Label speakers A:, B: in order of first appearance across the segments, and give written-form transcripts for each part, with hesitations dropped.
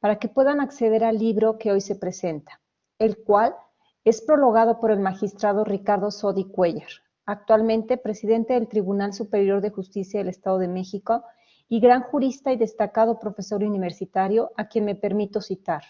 A: para que puedan acceder al libro que hoy se presenta, el cual es prologado por el magistrado Ricardo Sodi Cuéllar, actualmente presidente del Tribunal Superior de Justicia del Estado de México y gran jurista y destacado profesor universitario, a quien me permito citar.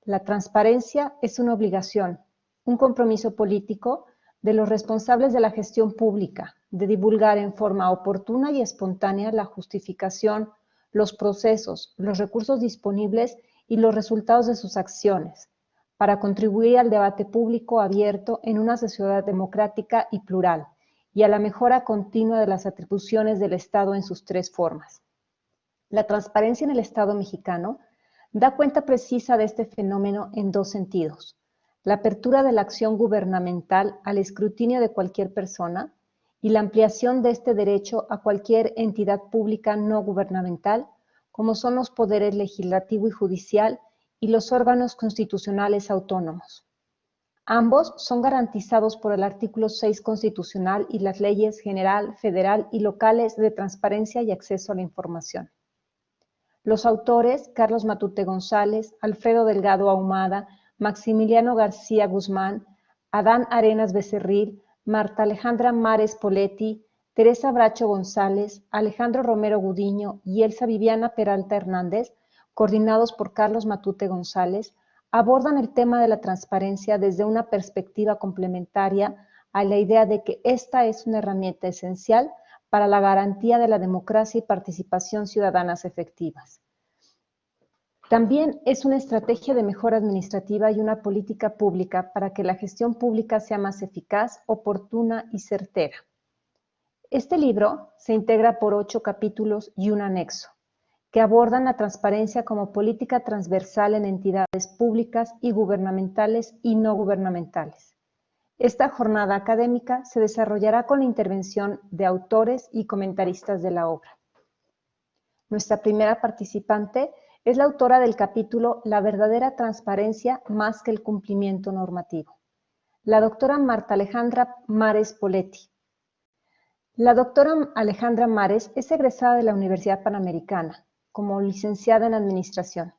A: La transparencia es una obligación, un compromiso político de los responsables de la gestión pública, de divulgar en forma oportuna y espontánea la justificación, los procesos, los recursos disponibles y los resultados de sus acciones, para contribuir al debate público abierto en una sociedad democrática y plural, y a la mejora continua de las atribuciones del Estado en sus tres formas. La transparencia en el Estado mexicano da cuenta precisa de este fenómeno en dos sentidos: la apertura de la acción gubernamental al escrutinio de cualquier persona y la ampliación de este derecho a cualquier entidad pública no gubernamental, como son los poderes legislativo y judicial y los órganos constitucionales autónomos. Ambos son garantizados por el artículo 6 constitucional y las leyes general, federal y locales de transparencia y acceso a la información. Los autores, Carlos Matute González, Alfredo Delgado Ahumada, Maximiliano García Guzmán, Adán Arenas Becerril, Marta Alejandra Mares Poletti, Teresa Bracho González, Alejandro Romero Gudiño y Elsa Viviana Peralta Hernández, coordinados por Carlos Matute González, abordan el tema de la transparencia desde una perspectiva complementaria a la idea de que esta es una herramienta esencial para la garantía de la democracia y participación ciudadanas efectivas. También es una estrategia de mejora administrativa y una política pública para que la gestión pública sea más eficaz, oportuna y certera. Este libro se integra por 8 capítulos y un anexo, que abordan la transparencia como política transversal en entidades públicas y gubernamentales y no gubernamentales. Esta jornada académica se desarrollará con la intervención de autores y comentaristas de la obra. Nuestra primera participante es la autora del capítulo La verdadera transparencia más que el cumplimiento normativo, la doctora Marta Alejandra Mares Poletti. La doctora Alejandra Mares es egresada de la Universidad Panamericana como licenciada en Administración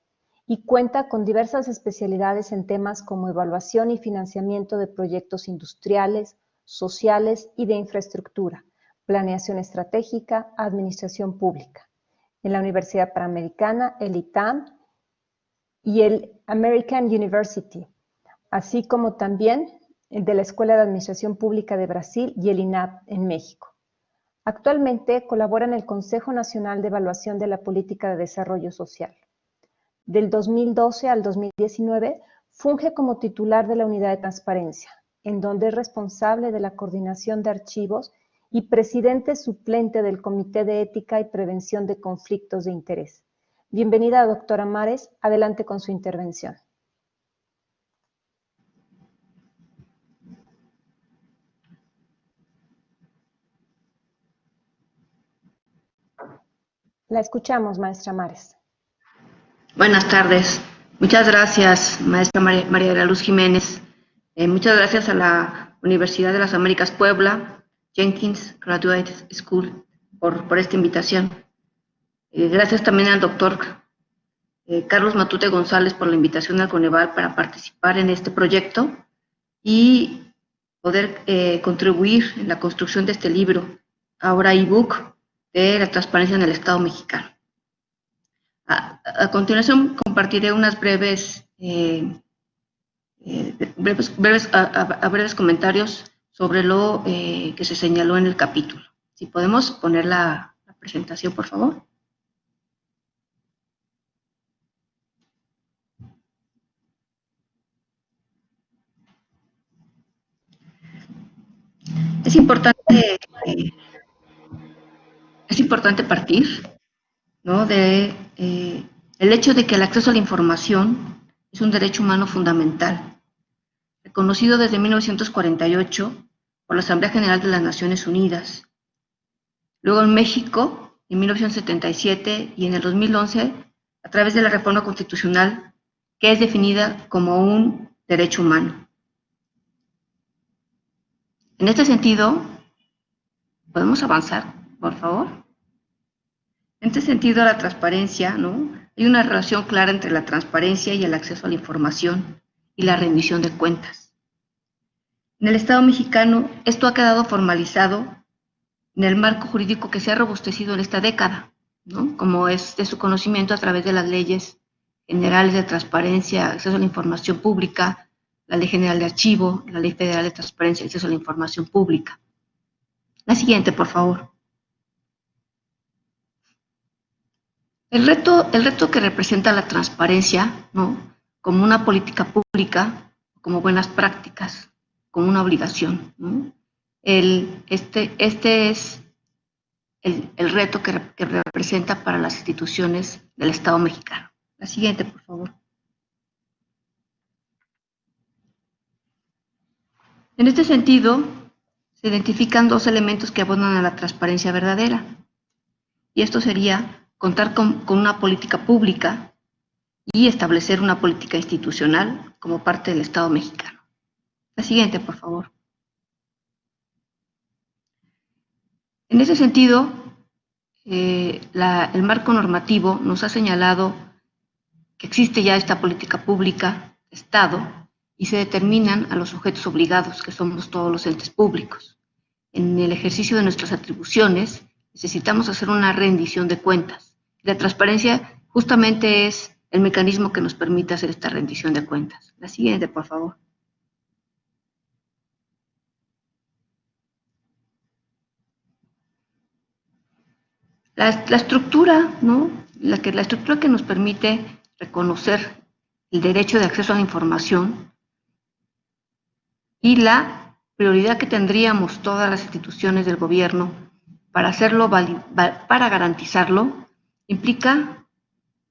A: y cuenta con diversas especialidades en temas como evaluación y financiamiento de proyectos industriales, sociales y de infraestructura, planeación estratégica, administración pública, en la Universidad Panamericana, el ITAM y el American University, así como también de la Escuela de Administración Pública de Brasil y el INAP en México. Actualmente colabora en el Consejo Nacional de Evaluación de la Política de Desarrollo Social. Del 2012 al 2019 funge como titular de la Unidad de Transparencia, en donde es responsable de la coordinación de archivos y presidente suplente del Comité de Ética y Prevención de Conflictos de Interés. Bienvenida, doctora Mares. Adelante con su intervención. La escuchamos, maestra Mares.
B: Buenas tardes. Muchas gracias, maestra María de la Luz Jiménez. Muchas gracias a la Universidad de las Américas Puebla, Jenkins Graduate School, por esta invitación. Gracias también al doctor Carlos Matute González por la invitación al Coneval para participar en este proyecto y poder contribuir en la construcción de este libro, ahora ebook, de la transparencia en el Estado mexicano. A continuación compartiré unas breves comentarios sobre lo que se señaló en el capítulo. Si podemos poner la presentación, por favor. Es importante partir, ¿no?, de el hecho de que el acceso a la información es un derecho humano fundamental, reconocido desde 1948 por la Asamblea General de las Naciones Unidas. Luego en México, en 1977 y en el 2011, a través de la reforma constitucional, que es definida como un derecho humano. En este sentido, ¿podemos avanzar, por favor? En este sentido, la transparencia, ¿no?, Hay una relación clara entre la transparencia y el acceso a la información y la rendición de cuentas. En el Estado mexicano, esto ha quedado formalizado en el marco jurídico que se ha robustecido en esta década, ¿no? Como es de su conocimiento a través de las leyes generales de transparencia, acceso a la información pública, la Ley General de Archivo, la Ley Federal de Transparencia y Acceso a la Información Pública. La siguiente, por favor. El reto que representa la transparencia, ¿no? Como una política pública, como buenas prácticas, como una obligación, ¿no? Este es el reto que representa para las instituciones del Estado mexicano. La siguiente, por favor. En este sentido, se identifican dos elementos que abonan a la transparencia verdadera. Y esto sería contar con una política pública y establecer una política institucional como parte del Estado mexicano. La siguiente, por favor. En ese sentido, el marco normativo nos ha señalado que existe ya esta política pública, Estado, y se determinan a los sujetos obligados, que somos todos los entes públicos. En el ejercicio de nuestras atribuciones, necesitamos hacer una rendición de cuentas. La transparencia justamente es el mecanismo que nos permite hacer esta rendición de cuentas. La siguiente, por favor. La estructura, ¿no? La estructura que nos permite reconocer el derecho de acceso a la información y la prioridad que tendríamos todas las instituciones del gobierno para hacerlo, para garantizarlo, implica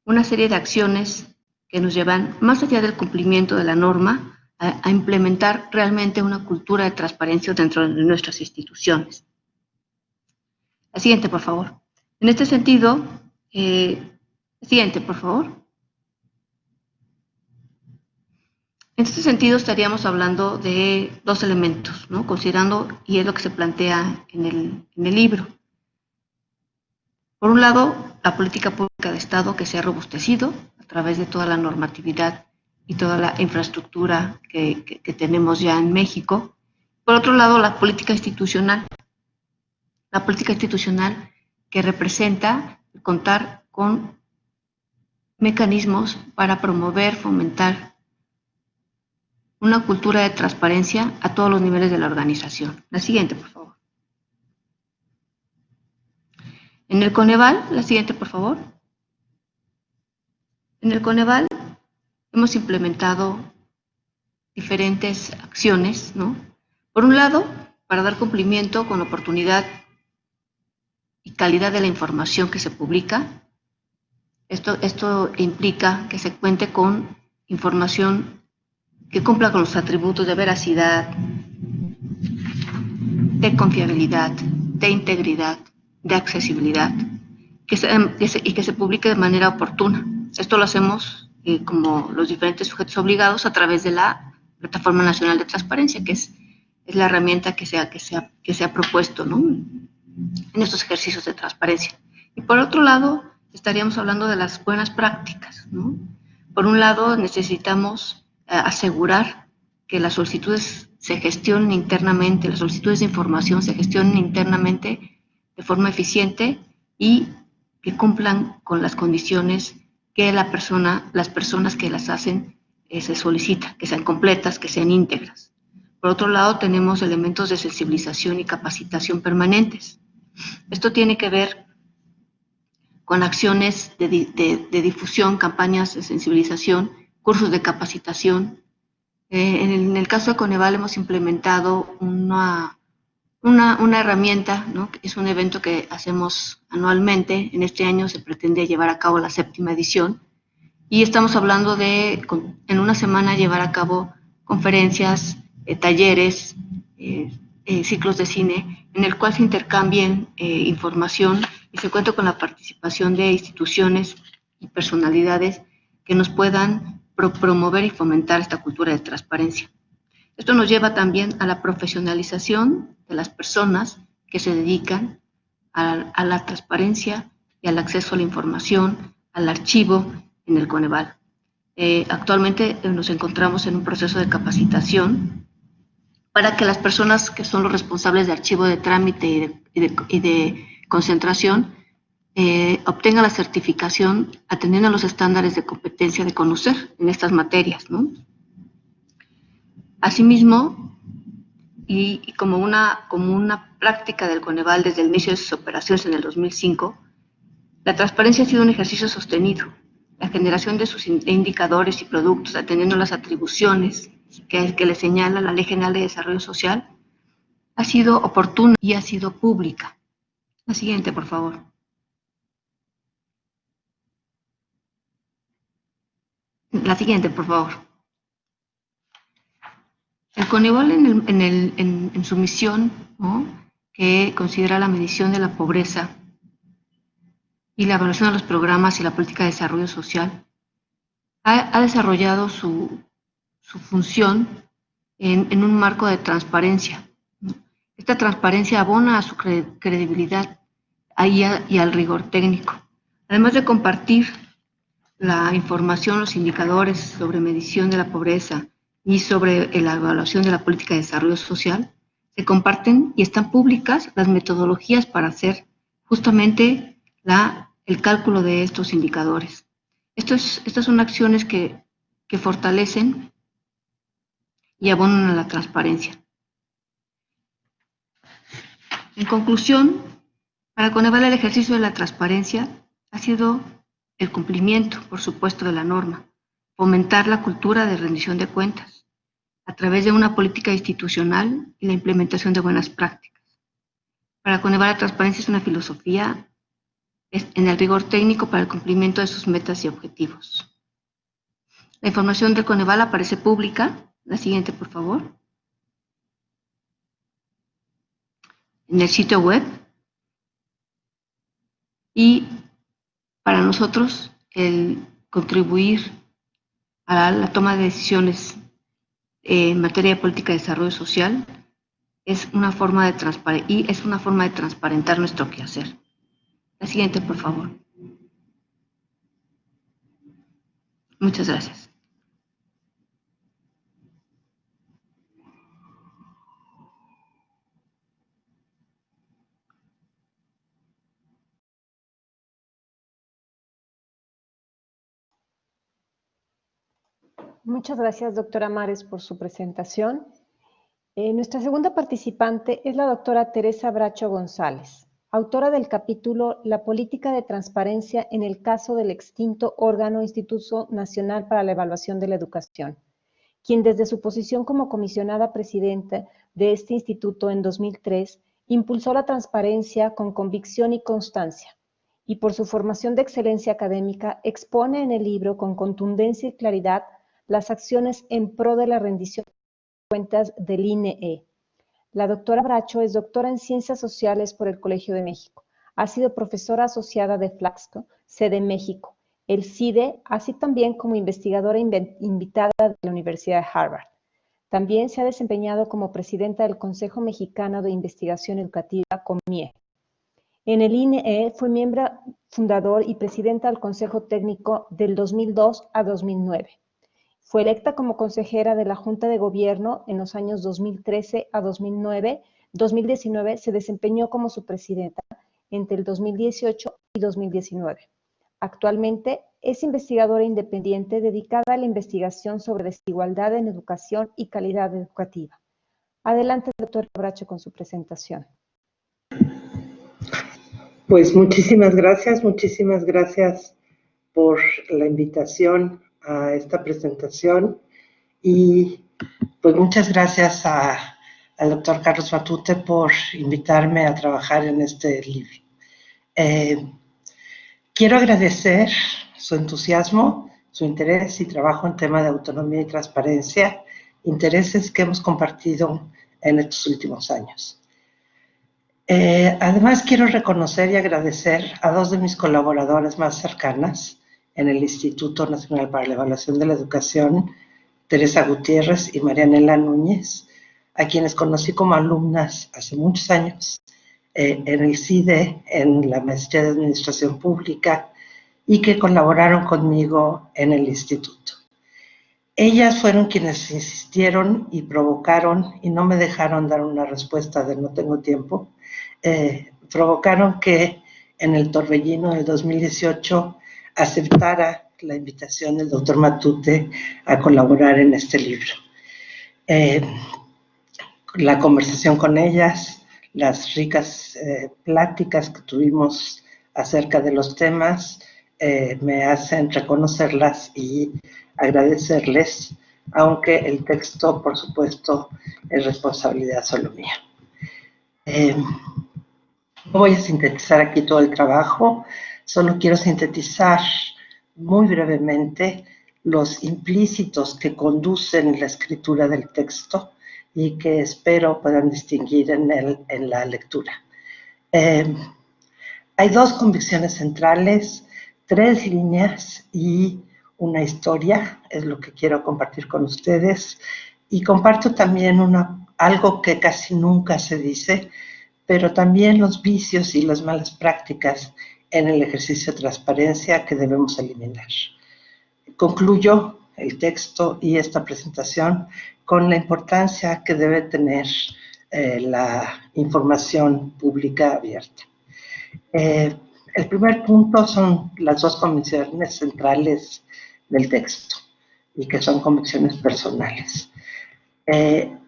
B: una serie de acciones que nos llevan más allá del cumplimiento de la norma a implementar realmente una cultura de transparencia dentro de nuestras instituciones. La siguiente, por favor. En este sentido, siguiente, por favor. En este sentido, estaríamos hablando de dos elementos, ¿no? Considerando, y es lo que se plantea en el libro. Por un lado, la política pública de Estado que se ha robustecido a través de toda la normatividad y toda la infraestructura que tenemos ya en México. Por otro lado, la política institucional. La política institucional que representa contar con mecanismos para promover, fomentar una cultura de transparencia a todos los niveles de la organización. La siguiente, por favor. En el Coneval, la siguiente, por favor. En el Coneval hemos implementado diferentes acciones, ¿no? Por un lado, para dar cumplimiento con oportunidad y calidad de la información que se publica. Esto implica que se cuente con información que cumpla con los atributos de veracidad, de confiabilidad, de integridad, de accesibilidad, y que se publique de manera oportuna. Esto lo hacemos como los diferentes sujetos obligados a través de la Plataforma Nacional de Transparencia, que es la herramienta que se ha propuesto, ¿no? En estos ejercicios de transparencia. Y por otro lado, estaríamos hablando de las buenas prácticas, ¿no? Por un lado, necesitamos asegurar que las solicitudes se gestionen internamente, las solicitudes de información se gestionen internamente de forma eficiente y que cumplan con las condiciones que las personas que las hacen se solicita, que sean completas, que sean íntegras. Por otro lado, tenemos elementos de sensibilización y capacitación permanentes. Esto tiene que ver con acciones de difusión, campañas de sensibilización, cursos de capacitación. En el caso de Coneval hemos implementado una herramienta, ¿no? Es un evento que hacemos anualmente. En este año se pretende llevar a cabo la 7ª edición y estamos hablando de, en una semana, llevar a cabo conferencias, talleres, ciclos de cine, en el cual se intercambien información y se cuenta con la participación de instituciones y personalidades que nos puedan promover y fomentar esta cultura de transparencia. Esto nos lleva también a la profesionalización de las personas que se dedican a la transparencia y al acceso a la información, al archivo en el Coneval. Actualmente nos encontramos en un proceso de capacitación para que las personas que son los responsables de archivo de trámite y de concentración obtengan la certificación atendiendo a los estándares de competencia de conocer en estas materias, ¿no? Asimismo, y como una práctica del Coneval desde el inicio de sus operaciones en el 2005, la transparencia ha sido un ejercicio sostenido. La generación de sus indicadores y productos, atendiendo las atribuciones que le señala la Ley General de Desarrollo Social, ha sido oportuna y ha sido pública. La siguiente, por favor. La siguiente, por favor. El Coneval en su misión, ¿no?, que considera la medición de la pobreza y la evaluación de los programas y la política de desarrollo social, ha desarrollado su función en un marco de transparencia. Esta transparencia abona a su credibilidad y al rigor técnico. Además de compartir la información, los indicadores sobre medición de la pobreza y sobre la evaluación de la política de desarrollo social, se comparten y están públicas las metodologías para hacer justamente el cálculo de estos indicadores. Estas son acciones que fortalecen y abonan a la transparencia. En conclusión, para Coneval el ejercicio de la transparencia ha sido el cumplimiento, por supuesto, de la norma, fomentar la cultura de rendición de cuentas a través de una política institucional y la implementación de buenas prácticas. Para Coneval la transparencia es una filosofía en el rigor técnico para el cumplimiento de sus metas y objetivos. La información del Coneval aparece pública. La siguiente, por favor. En el sitio web. Y para nosotros el contribuir a la toma de decisiones en materia de política de desarrollo social es una forma de transparentar nuestro quehacer. La siguiente, por favor. Muchas gracias.
A: Muchas gracias, doctora Mares, por su presentación. Nuestra segunda participante es la doctora Teresa Bracho González, autora del capítulo La política de transparencia en el caso del extinto órgano Instituto Nacional para la Evaluación de la Educación, quien desde su posición como comisionada presidenta de este instituto en 2003 impulsó la transparencia con convicción y constancia, y por su formación de excelencia académica expone en el libro con contundencia y claridad las acciones en pro de la rendición de cuentas del INE. La doctora Bracho es doctora en Ciencias Sociales por el Colegio de México. Ha sido profesora asociada de Flaxco, sede México, el CIDE, así también como investigadora invitada de la Universidad de Harvard. También se ha desempeñado como presidenta del Consejo Mexicano de Investigación Educativa, COMIE. En el INE fue miembro fundador y presidenta del Consejo Técnico del 2002 a 2009. Fue electa como consejera de la Junta de Gobierno en los años 2013 a 2009. 2019 se desempeñó como su presidenta entre el 2018 y 2019. Actualmente es investigadora independiente dedicada a la investigación sobre desigualdad en educación y calidad educativa. Adelante, doctora Bracho, con su presentación.
C: Pues muchísimas gracias por la invitación a esta presentación y pues muchas gracias al doctor Carlos Matute por invitarme a trabajar en este libro. Quiero agradecer su entusiasmo, su interés y trabajo en tema de autonomía y transparencia, intereses que hemos compartido en estos últimos años. Además, quiero reconocer y agradecer a dos de mis colaboradoras más cercanas en el Instituto Nacional para la Evaluación de la Educación, Teresa Gutiérrez y Marianela Núñez, a quienes conocí como alumnas hace muchos años en el CIDE, en la Maestría de Administración Pública, y que colaboraron conmigo en el instituto. Ellas fueron quienes insistieron y provocaron, y no me dejaron dar una respuesta de no tengo tiempo, provocaron que en el Torbellino del 2018 aceptara la invitación del doctor Matute a colaborar en este libro. La conversación con ellas, las ricas pláticas que tuvimos acerca de los temas, me hacen reconocerlas y agradecerles, aunque el texto, por supuesto, es responsabilidad solo mía. No voy a sintetizar aquí todo el trabajo, solo quiero sintetizar muy brevemente los implícitos que conducen la escritura del texto y que espero puedan distinguir en la lectura. Hay dos convicciones centrales, 3 líneas y una historia, es lo que quiero compartir con ustedes. Y comparto también algo que casi nunca se dice, pero también los vicios y las malas prácticas en el ejercicio de transparencia que debemos eliminar. Concluyo el texto y esta presentación con la importancia que debe tener la información pública abierta. El primer punto son las 2 convicciones centrales del texto y que son convicciones personales. El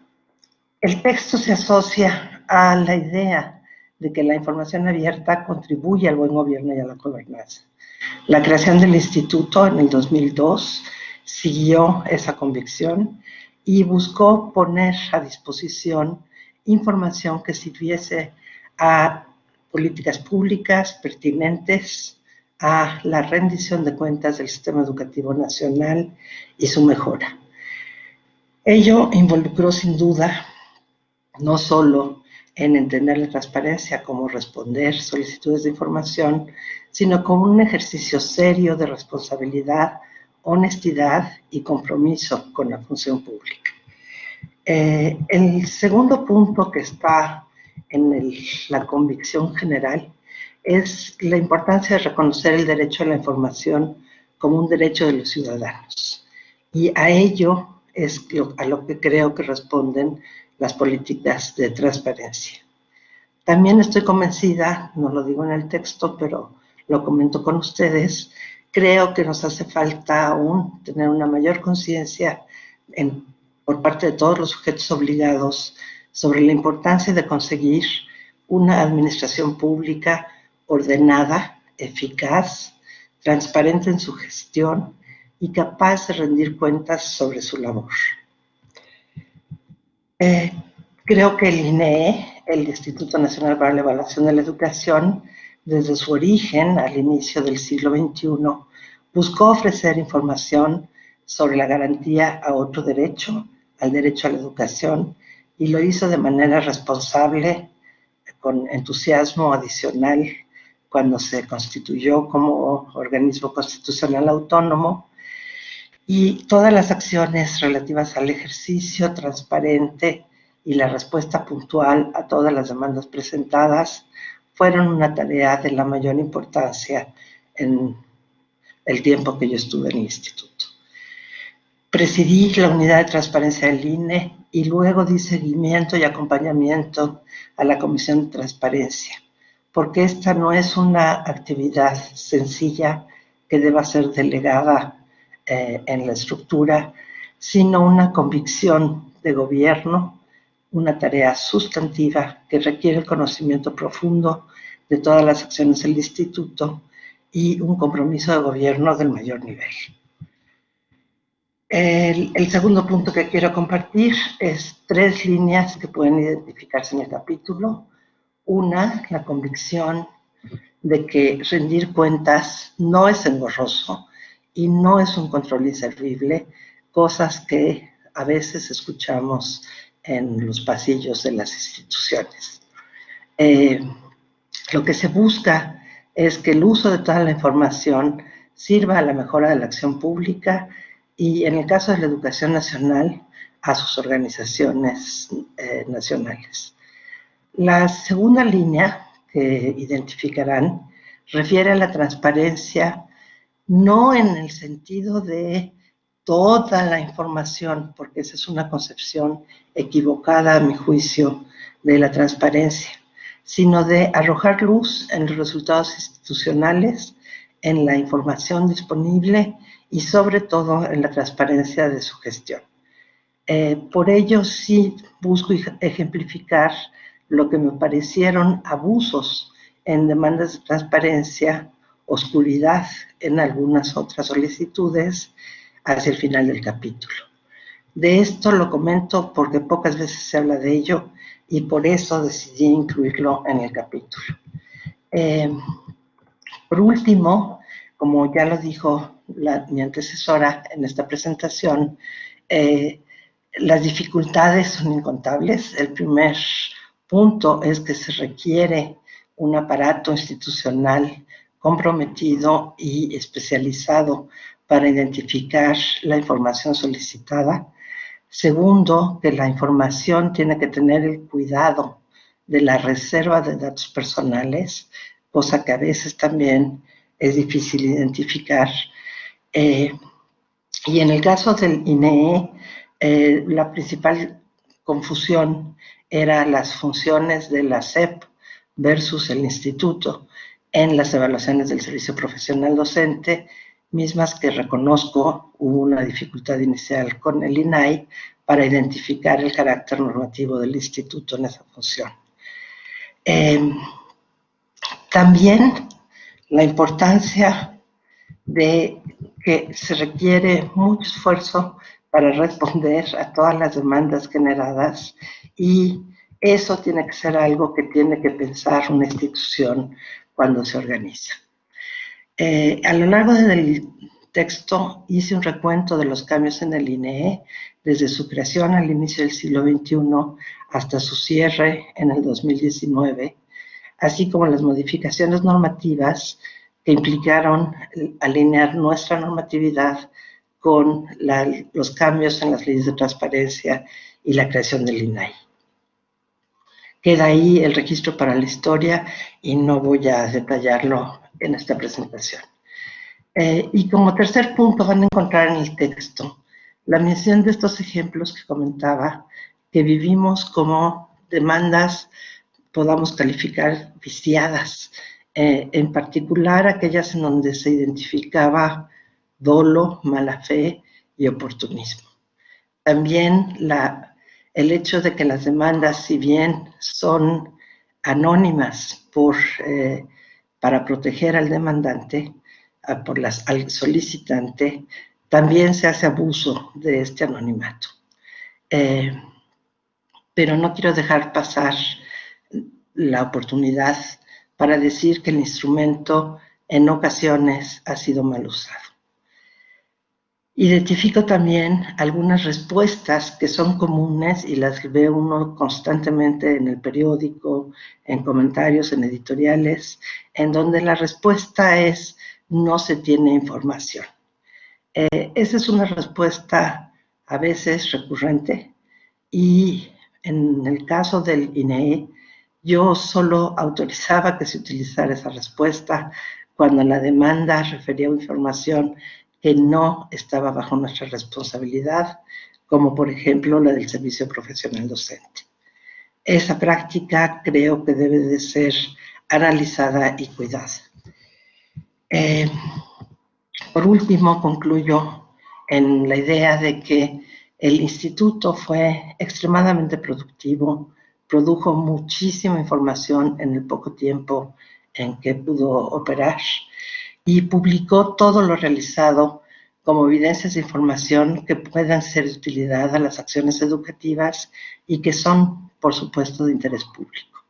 C: texto se asocia a la idea de que la información abierta contribuye al buen gobierno y a la gobernanza. La creación del instituto en el 2002 siguió esa convicción y buscó poner a disposición información que sirviese a políticas públicas pertinentes a la rendición de cuentas del sistema educativo nacional y su mejora. Ello involucró sin duda no solo en entender la transparencia como responder solicitudes de información, sino como un ejercicio serio de responsabilidad, honestidad y compromiso con la función pública. El segundo punto que está en la convicción general es la importancia de reconocer el derecho a la información como un derecho de los ciudadanos. Y a ello es a lo que creo que responden las políticas de transparencia. También estoy convencida, no lo digo en el texto, pero lo comento con ustedes, creo que nos hace falta aún tener una mayor conciencia por parte de todos los sujetos obligados sobre la importancia de conseguir una administración pública ordenada, eficaz, transparente en su gestión y capaz de rendir cuentas sobre su labor. Creo que el INEE, el Instituto Nacional para la Evaluación de la Educación, desde su origen al inicio del siglo XXI, buscó ofrecer información sobre la garantía a otro derecho, al derecho a la educación, y lo hizo de manera responsable, con entusiasmo adicional, cuando se constituyó como organismo constitucional autónomo, y todas las acciones relativas al ejercicio transparente y la respuesta puntual a todas las demandas presentadas fueron una tarea de la mayor importancia en el tiempo que yo estuve en el instituto. Presidí la unidad de transparencia del INE y luego di seguimiento y acompañamiento a la Comisión de Transparencia, porque esta no es una actividad sencilla que deba ser delegada en la estructura, sino una convicción de gobierno, una tarea sustantiva que requiere el conocimiento profundo de todas las acciones del instituto y un compromiso de gobierno del mayor nivel. El segundo punto que quiero compartir es 3 líneas que pueden identificarse en el capítulo. Una, la convicción de que rendir cuentas no es engorroso y no es un control inservible, cosas que a veces escuchamos en los pasillos de las instituciones. Lo que se busca es que el uso de toda la información sirva a la mejora de la acción pública y, en el caso de la educación nacional, a sus organizaciones nacionales. La segunda línea que identificarán refiere a la transparencia no en el sentido de toda la información, porque esa es una concepción equivocada, a mi juicio, de la transparencia, sino de arrojar luz en los resultados institucionales, en la información disponible y sobre todo en la transparencia de su gestión. Por ello sí busco ejemplificar lo que me parecieron abusos en demandas de transparencia, oscuridad en algunas otras solicitudes hacia el final del capítulo. De esto lo comento porque pocas veces se habla de ello y por eso decidí incluirlo en el capítulo. Por último, como ya lo dijo mi antecesora en esta presentación, las dificultades son incontables. El primer punto es que se requiere un aparato institucional comprometido y especializado para identificar la información solicitada. Segundo, que la información tiene que tener el cuidado de la reserva de datos personales, cosa que a veces también es difícil identificar. Y en el caso del INEE, la principal confusión era las funciones de la SEP versus el instituto en las evaluaciones del servicio profesional docente, mismas que reconozco hubo una dificultad inicial con el INAI para identificar el carácter normativo del instituto en esa función. También la importancia de que se requiere mucho esfuerzo para responder a todas las demandas generadas y eso tiene que ser algo que tiene que pensar una institución cuando se organiza. A lo largo del texto hice un recuento de los cambios en el INEE desde su creación al inicio del siglo XXI hasta su cierre en el 2019, así como las modificaciones normativas que implicaron alinear nuestra normatividad con los cambios en las leyes de transparencia y la creación del INAI. Queda ahí el registro para la historia y no voy a detallarlo en esta presentación. Y como tercer punto van a encontrar en el texto la mención de estos ejemplos que comentaba, que vivimos como demandas, podamos calificar viciadas, en particular aquellas en donde se identificaba dolo, mala fe y oportunismo. También el hecho de que las demandas, si bien son anónimas para proteger al demandante, al solicitante, también se hace abuso de este anonimato. Pero no quiero dejar pasar la oportunidad para decir que el instrumento en ocasiones ha sido mal usado. Identifico también algunas respuestas que son comunes y las ve uno constantemente en el periódico, en comentarios, en editoriales, en donde la respuesta es no se tiene información. Esa es una respuesta a veces recurrente y en el caso del INEE yo solo autorizaba que se utilizara esa respuesta cuando la demanda refería a información que no estaba bajo nuestra responsabilidad, como por ejemplo la del servicio profesional docente. Esa práctica creo que debe de ser analizada y cuidada. Por último, concluyo en la idea de que el instituto fue extremadamente productivo, produjo muchísima información en el poco tiempo en que pudo operar y publicó todo lo realizado como evidencias de información que puedan ser de utilidad a las acciones educativas y que son, por supuesto, de interés público.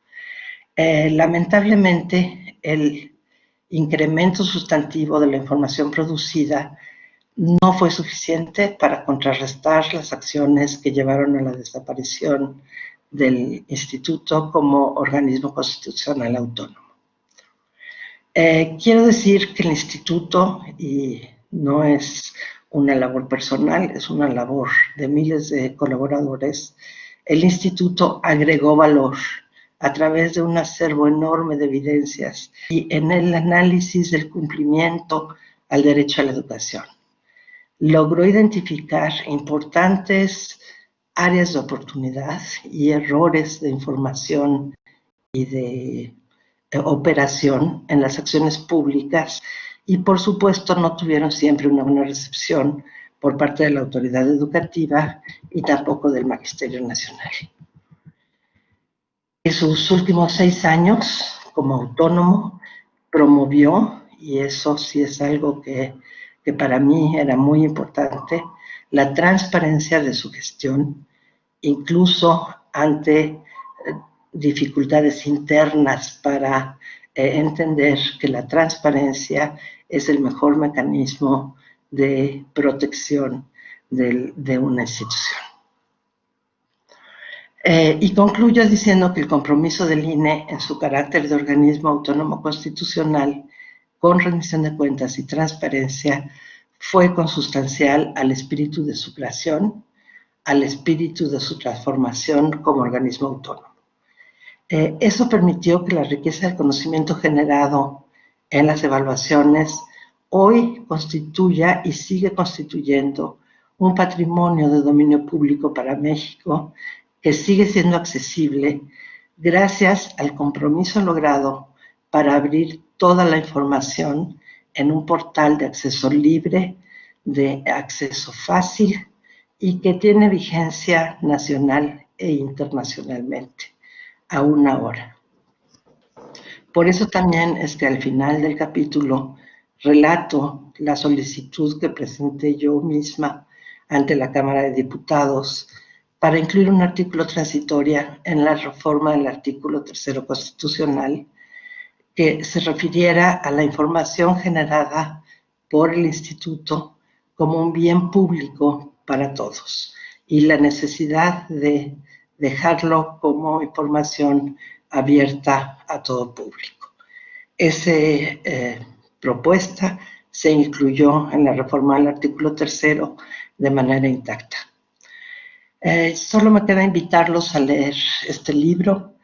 C: Lamentablemente, el incremento sustantivo de la información producida no fue suficiente para contrarrestar las acciones que llevaron a la desaparición del instituto como organismo constitucional autónomo. Quiero decir que el instituto, y no es una labor personal, es una labor de miles de colaboradores, el instituto agregó valor a través de un acervo enorme de evidencias y en el análisis del cumplimiento al derecho a la educación. Logró identificar importantes áreas de oportunidad y errores de información y de operación en las acciones públicas y, por supuesto, no tuvieron siempre una buena recepción por parte de la autoridad educativa y tampoco del Magisterio Nacional. En sus últimos 6 años como autónomo promovió, y eso sí es algo que para mí era muy importante, la transparencia de su gestión, incluso ante dificultades internas para entender que la transparencia es el mejor mecanismo de protección de una institución. Y concluyo diciendo que el compromiso del INE en su carácter de organismo autónomo constitucional con rendición de cuentas y transparencia fue consustancial al espíritu de su creación, al espíritu de su transformación como organismo autónomo. Eso permitió que la riqueza del conocimiento generado en las evaluaciones hoy constituya y sigue constituyendo un patrimonio de dominio público para México que sigue siendo accesible gracias al compromiso logrado para abrir toda la información en un portal de acceso libre, de acceso fácil y que tiene vigencia nacional e internacionalmente, aún ahora. Por eso también es que al final del capítulo relato la solicitud que presenté yo misma ante la Cámara de Diputados para incluir un artículo transitorio en la reforma del artículo 3º constitucional que se refiriera a la información generada por el instituto como un bien público para todos y la necesidad de dejarlo como información abierta a todo público. Esa propuesta se incluyó en la reforma del artículo 3º de manera intacta. Solo me queda invitarlos a leer este libro.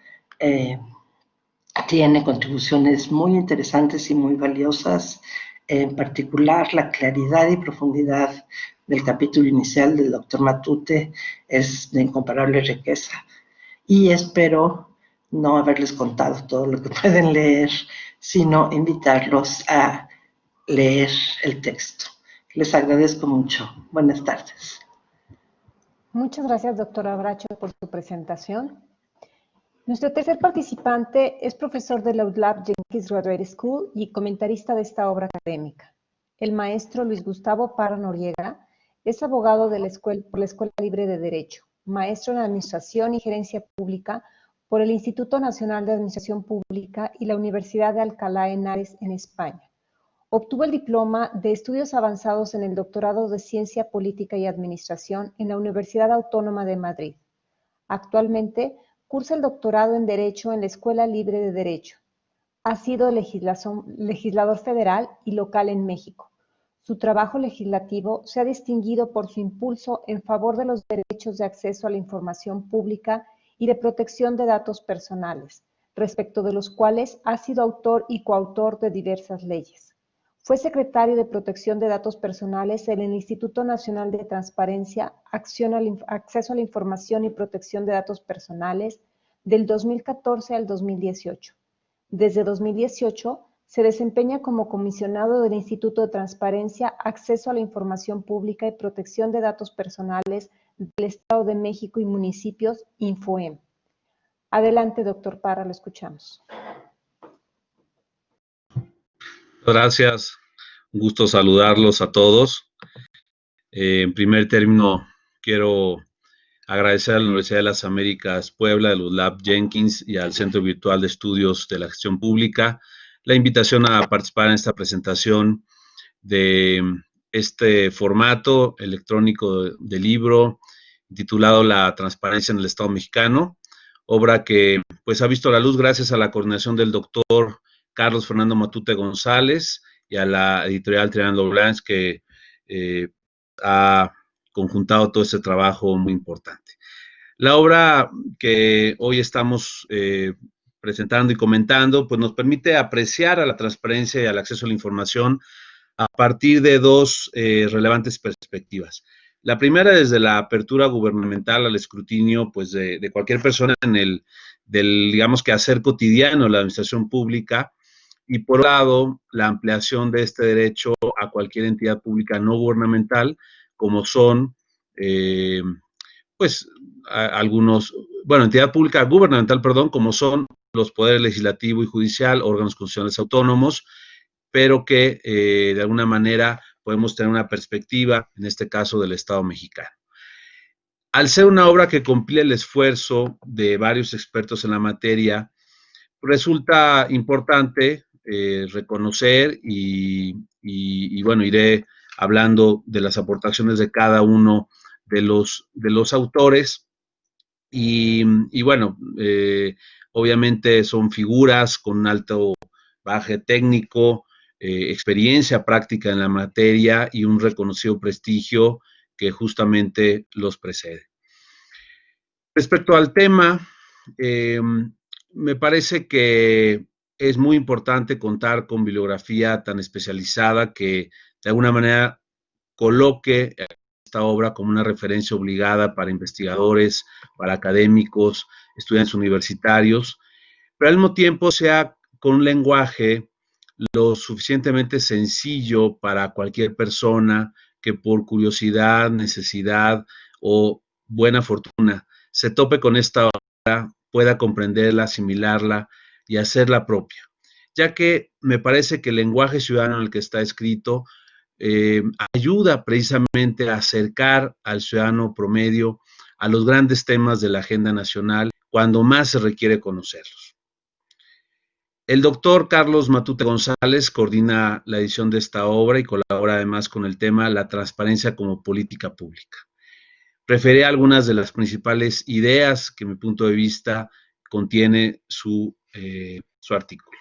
C: Tiene contribuciones muy interesantes y muy valiosas, en particular la claridad y profundidad del capítulo inicial del doctor Matute es de incomparable riqueza y espero no haberles contado todo lo que pueden leer, sino invitarlos a leer el texto. Les agradezco mucho. Buenas tardes.
A: Muchas gracias, doctora Bracho, por su presentación. Nuestro tercer participante es profesor de la UDLAP Jenkins Graduate School y comentarista de esta obra académica. El maestro Luis Gustavo Parra Noriega es abogado de por la Escuela Libre de Derecho, maestro en Administración y Gerencia Pública por el Instituto Nacional de Administración Pública y la Universidad de Alcalá de Henares en España. Obtuvo el diploma de Estudios Avanzados en el Doctorado de Ciencia Política y Administración en la Universidad Autónoma de Madrid. Actualmente cursa el doctorado en Derecho en la Escuela Libre de Derecho. Ha sido legislador federal y local en México. Su trabajo legislativo se ha distinguido por su impulso en favor de los derechos de acceso a la información pública y de protección de datos personales, respecto de los cuales ha sido autor y coautor de diversas leyes. Fue secretario de Protección de Datos Personales en el Instituto Nacional de Transparencia, Acceso a la Información y Protección de Datos Personales del 2014 al 2018. Desde 2018 se desempeña como comisionado del Instituto de Transparencia, Acceso a la Información Pública y Protección de Datos Personales del Estado de México y municipios, Infoem. Adelante, doctor Parra, lo escuchamos.
D: Gracias, un gusto saludarlos a todos. En primer término, quiero agradecer a la Universidad de las Américas Puebla, de los UDLAP Jenkins y al Centro Virtual de Estudios de la Gestión Pública la invitación a participar en esta presentación de este formato electrónico de libro titulado La Transparencia en el Estado Mexicano, obra que pues ha visto la luz gracias a la coordinación del doctor Carlos Fernando Matute González y a la editorial Triángulo Blanche que ha conjuntado todo este trabajo muy importante. La obra que hoy estamos presentando y comentando, pues nos permite apreciar a la transparencia y al acceso a la información a partir de dos relevantes perspectivas. La primera, desde la apertura gubernamental al escrutinio, pues, de cualquier persona del, digamos, quehacer cotidiano de la administración pública, y por otro lado, la ampliación de este derecho a cualquier entidad pública no gubernamental, como son, pues, algunos, bueno, entidad pública gubernamental, perdón, como son los poderes legislativo y judicial, órganos constitucionales autónomos, pero que de alguna manera podemos tener una perspectiva, en este caso del Estado mexicano. Al ser una obra que compila el esfuerzo de varios expertos en la materia, resulta importante reconocer y, bueno, iré hablando de las aportaciones de cada uno de los autores y bueno, obviamente son figuras con un alto bagaje técnico, experiencia práctica en la materia y un reconocido prestigio que justamente los precede. Respecto al tema, me parece que es muy importante contar con bibliografía tan especializada que de alguna manera coloque esta obra como una referencia obligada para investigadores, para académicos, estudiantes universitarios, pero al mismo tiempo sea con un lenguaje lo suficientemente sencillo para cualquier persona que por curiosidad, necesidad o buena fortuna se tope con esta obra, pueda comprenderla, asimilarla y hacerla propia, ya que me parece que el lenguaje ciudadano en el que está escrito ayuda precisamente a acercar al ciudadano promedio a los grandes temas de la agenda nacional cuando más se requiere conocerlos. El doctor Carlos Matute González coordina la edición de esta obra y colabora además con el tema La transparencia como política pública. Referiré algunas de las principales ideas que, en mi punto de vista, contiene su artículo.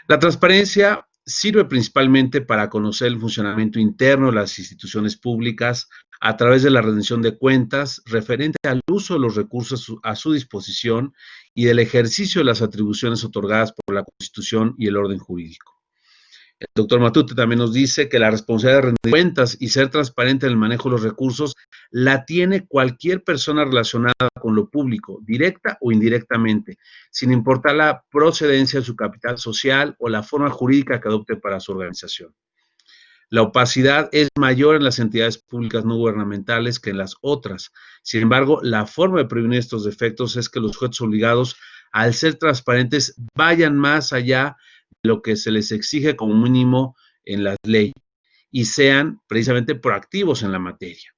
D: La transparencia sirve principalmente para conocer el funcionamiento interno de las instituciones públicas a través de la rendición de cuentas referente al uso de los recursos a su disposición y del ejercicio de las atribuciones otorgadas por la Constitución y el orden jurídico. El doctor Matute también nos dice que la responsabilidad de rendir cuentas y ser transparente en el manejo de los recursos la tiene cualquier persona relacionada con lo público, directa o indirectamente, sin importar la procedencia de su capital social o la forma jurídica que adopte para su organización. La opacidad es mayor en las entidades públicas no gubernamentales que en las otras. Sin embargo, la forma de prevenir estos defectos es que los sujetos obligados, al ser transparentes, vayan más allá de lo que se les exige como mínimo en la ley y sean precisamente proactivos en la materia.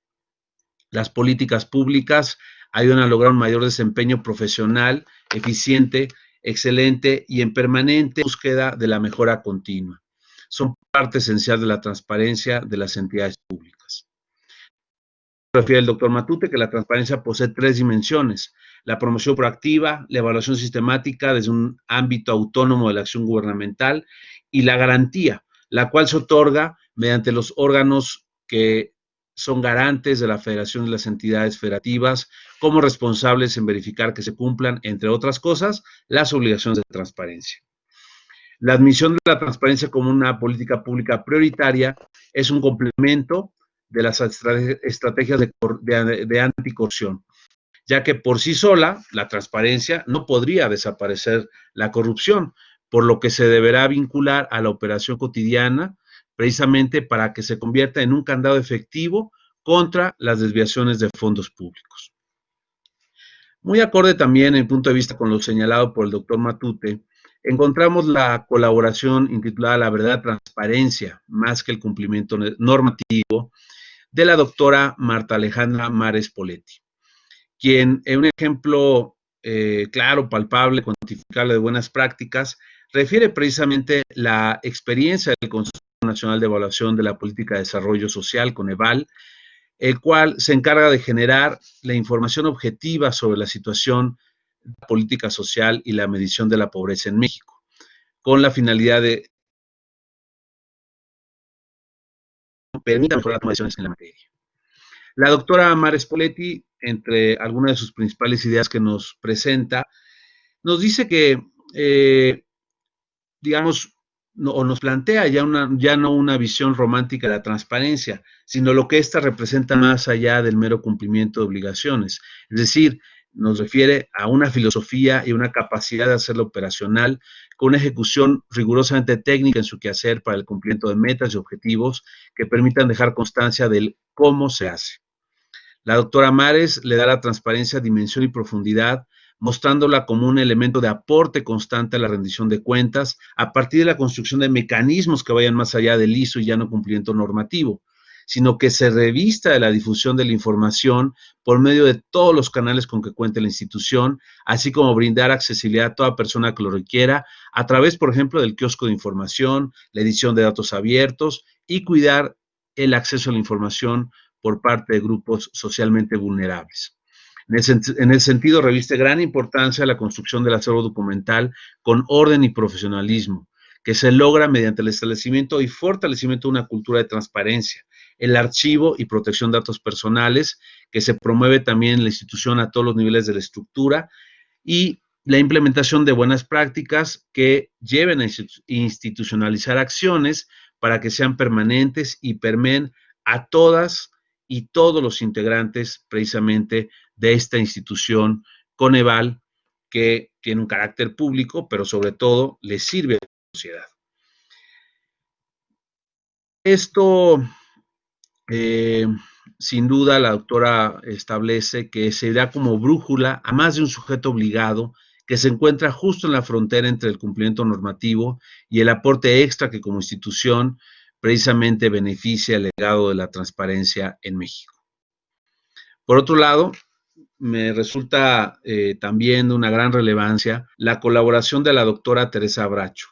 D: Las políticas públicas ayudan a lograr un mayor desempeño profesional, eficiente, excelente y en permanente búsqueda de la mejora continua. Son parte esencial de la transparencia de las entidades públicas. Refiere el doctor Matute que la transparencia posee tres dimensiones: la promoción proactiva, la evaluación sistemática desde un ámbito autónomo de la acción gubernamental y la garantía, la cual se otorga mediante los órganos que son garantes de la federación y las entidades federativas como responsables en verificar que se cumplan, entre otras cosas, las obligaciones de transparencia. La admisión de la transparencia como una política pública prioritaria es un complemento de las estrategias de anticorrupción, ya que por sí sola la transparencia no podría desaparecer la corrupción, por lo que se deberá vincular a la operación cotidiana precisamente para que se convierta en un candado efectivo contra las desviaciones de fondos públicos. Muy acorde también, en el punto de vista con lo señalado por el doctor Matute, encontramos la colaboración intitulada La verdadera transparencia, más que el cumplimiento normativo, de la doctora Marta Alejandra Mares Poletti, quien en un ejemplo claro, palpable, cuantificable de buenas prácticas, refiere precisamente la experiencia del Consejo Nacional de Evaluación de la Política de Desarrollo Social, Coneval, el cual se encarga de generar la información objetiva sobre la situación de la política social y la medición de la pobreza en México, con la finalidad de permitir mejorar las decisiones en la materia. La doctora Mares Poletti, entre algunas de sus principales ideas que nos presenta, nos dice que, digamos, o nos plantea ya no una visión romántica de la transparencia, sino lo que ésta representa más allá del mero cumplimiento de obligaciones. Es decir, nos refiere a una filosofía y una capacidad de hacerlo operacional con una ejecución rigurosamente técnica en su quehacer para el cumplimiento de metas y objetivos que permitan dejar constancia del cómo se hace. La doctora Mares le da a la transparencia dimensión y profundidad, mostrándola como un elemento de aporte constante a la rendición de cuentas a partir de la construcción de mecanismos que vayan más allá del liso y llano cumplimiento normativo, sino que se revista de la difusión de la información por medio de todos los canales con que cuente la institución, así como brindar accesibilidad a toda persona que lo requiera a través, por ejemplo, del kiosco de información, la edición de datos abiertos y cuidar el acceso a la información por parte de grupos socialmente vulnerables. En ese sentido, reviste gran importancia la construcción del acervo documental con orden y profesionalismo, que se logra mediante el establecimiento y fortalecimiento de una cultura de transparencia, el archivo y protección de datos personales, que se promueve también en la institución a todos los niveles de la estructura, y la implementación de buenas prácticas que lleven a institucionalizar acciones para que sean permanentes y permeen a todas y todos los integrantes precisamente de esta institución Coneval, que tiene un carácter público, pero sobre todo le sirve a la sociedad. Esto, sin duda, la doctora establece que se da como brújula a más de un sujeto obligado que se encuentra justo en la frontera entre el cumplimiento normativo y el aporte extra que como institución precisamente beneficia el legado de la transparencia en México. Por otro lado, me resulta también de una gran relevancia la colaboración de la doctora Teresa Bracho,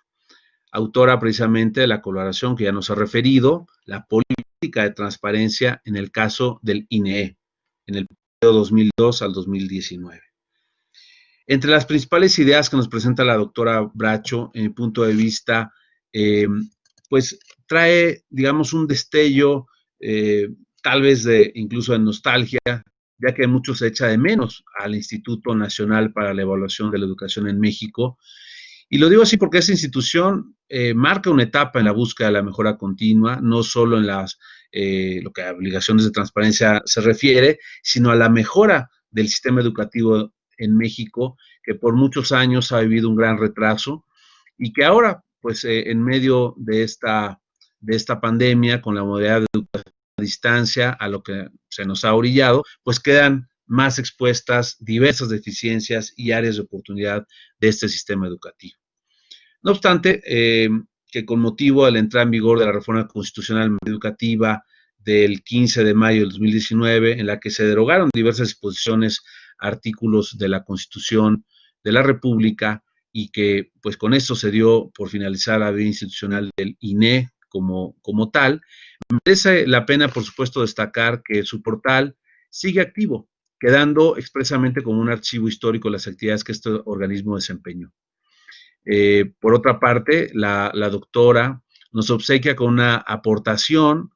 D: autora precisamente de la colaboración que ya nos ha referido, la política de transparencia en el caso del INEE, en el periodo 2002 al 2019. Entre las principales ideas que nos presenta la doctora Bracho, en mi punto de vista, pues trae, digamos, un destello, tal vez incluso de nostalgia, ya que mucho se echa de menos al Instituto Nacional para la Evaluación de la Educación en México. Y lo digo así porque esa institución marca una etapa en la búsqueda de la mejora continua, no solo en lo que a obligaciones de transparencia se refiere, sino a la mejora del sistema educativo en México, que por muchos años ha vivido un gran retraso y que ahora, pues en medio de esta pandemia, con la modalidad de educación a distancia, a lo que se nos ha orillado, pues quedan más expuestas diversas deficiencias y áreas de oportunidad de este sistema educativo. No obstante, que con motivo de la entrada en vigor de la reforma constitucional educativa del 15 de mayo del 2019, en la que se derogaron diversas disposiciones, artículos de la Constitución de la República, y que pues con esto se dio por finalizar la vida institucional del INE como tal, merece la pena, por supuesto, destacar que su portal sigue activo, quedando expresamente como un archivo histórico de las actividades que este organismo desempeñó. Por otra parte, la doctora nos obsequia con una aportación,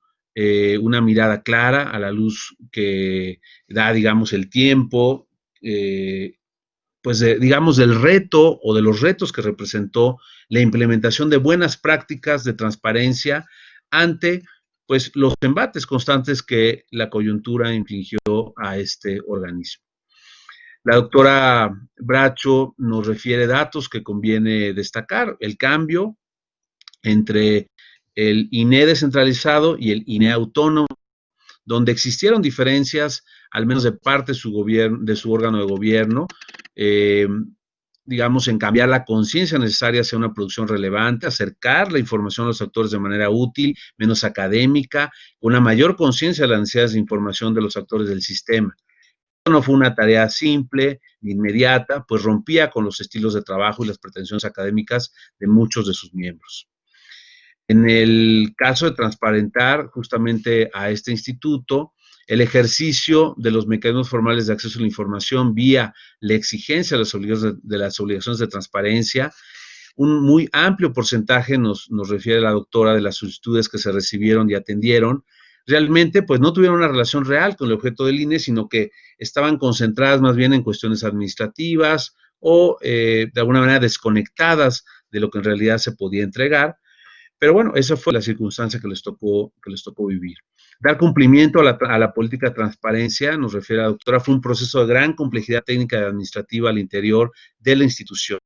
D: una mirada clara a la luz que da, digamos, el tiempo, pues digamos, del reto o de los retos que representó la implementación de buenas prácticas de transparencia ante pues los embates constantes que la coyuntura infligió a este organismo. La doctora Bracho nos refiere datos que conviene destacar: el cambio entre el INE descentralizado y el INE autónomo, donde existieron diferencias, al menos de parte de su órgano de gobierno, digamos, en cambiar la conciencia necesaria hacia una producción relevante, acercar la información a los actores de manera útil, menos académica, con una mayor conciencia de las necesidades de información de los actores del sistema. No fue una tarea simple ni inmediata, pues rompía con los estilos de trabajo y las pretensiones académicas de muchos de sus miembros. En el caso de transparentar justamente a este instituto, el ejercicio de los mecanismos formales de acceso a la información vía la exigencia de las obligaciones de transparencia, un muy amplio porcentaje, nos refiere la doctora, de las solicitudes que se recibieron y atendieron, realmente pues no tuvieron una relación real con el objeto del INE, sino que estaban concentradas más bien en cuestiones administrativas o de alguna manera desconectadas de lo que en realidad se podía entregar, Pero bueno, esa fue la circunstancia que les tocó vivir. Dar cumplimiento a la política de transparencia, nos refiere la doctora, fue un proceso de gran complejidad técnica y administrativa al interior de la institución.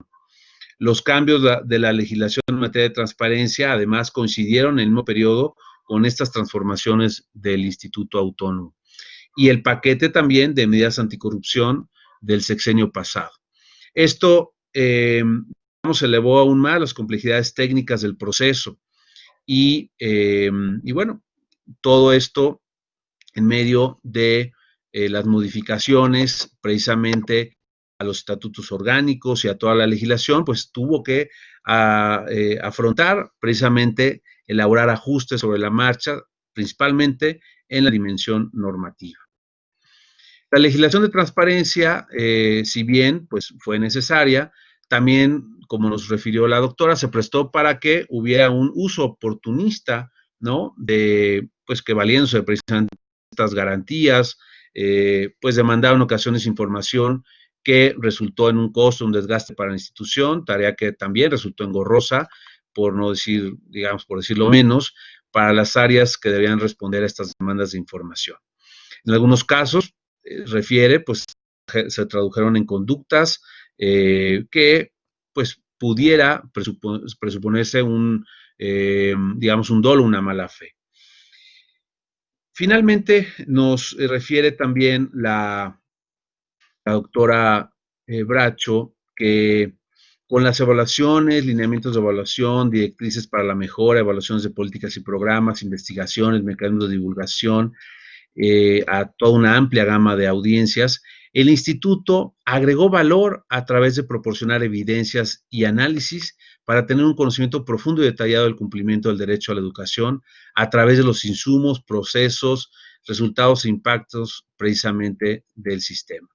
D: Los cambios de la legislación en materia de transparencia, además, coincidieron en el mismo periodo con estas transformaciones del Instituto Autónomo. Y el paquete también de medidas anticorrupción del sexenio pasado. Esto elevó aún más las complejidades técnicas del proceso y bueno, todo esto en medio de las modificaciones precisamente a los estatutos orgánicos y a toda la legislación, pues tuvo que afrontar precisamente elaborar ajustes sobre la marcha, principalmente en la dimensión normativa. La legislación de transparencia, si bien pues, fue necesaria, también, como nos refirió la doctora, se prestó para que hubiera un uso oportunista, ¿no? Pues que valiéndose precisamente de estas garantías, pues demandaron en ocasiones información que resultó en un costo, un desgaste para la institución, tarea que también resultó engorrosa, por no decir, digamos, por decirlo menos, para las áreas que debían responder a estas demandas de información. En algunos casos, refiere, pues se tradujeron en conductas que, pues, pudiera presuponerse digamos, un dolo, una mala fe. Finalmente, nos refiere también la doctora Bracho que con las evaluaciones, lineamientos de evaluación, directrices para la mejora, evaluaciones de políticas y programas, investigaciones, mecanismos de divulgación, a toda una amplia gama de audiencias, el instituto agregó valor a través de proporcionar evidencias y análisis para tener un conocimiento profundo y detallado del cumplimiento del derecho a la educación a través de los insumos, procesos, resultados e impactos precisamente del sistema.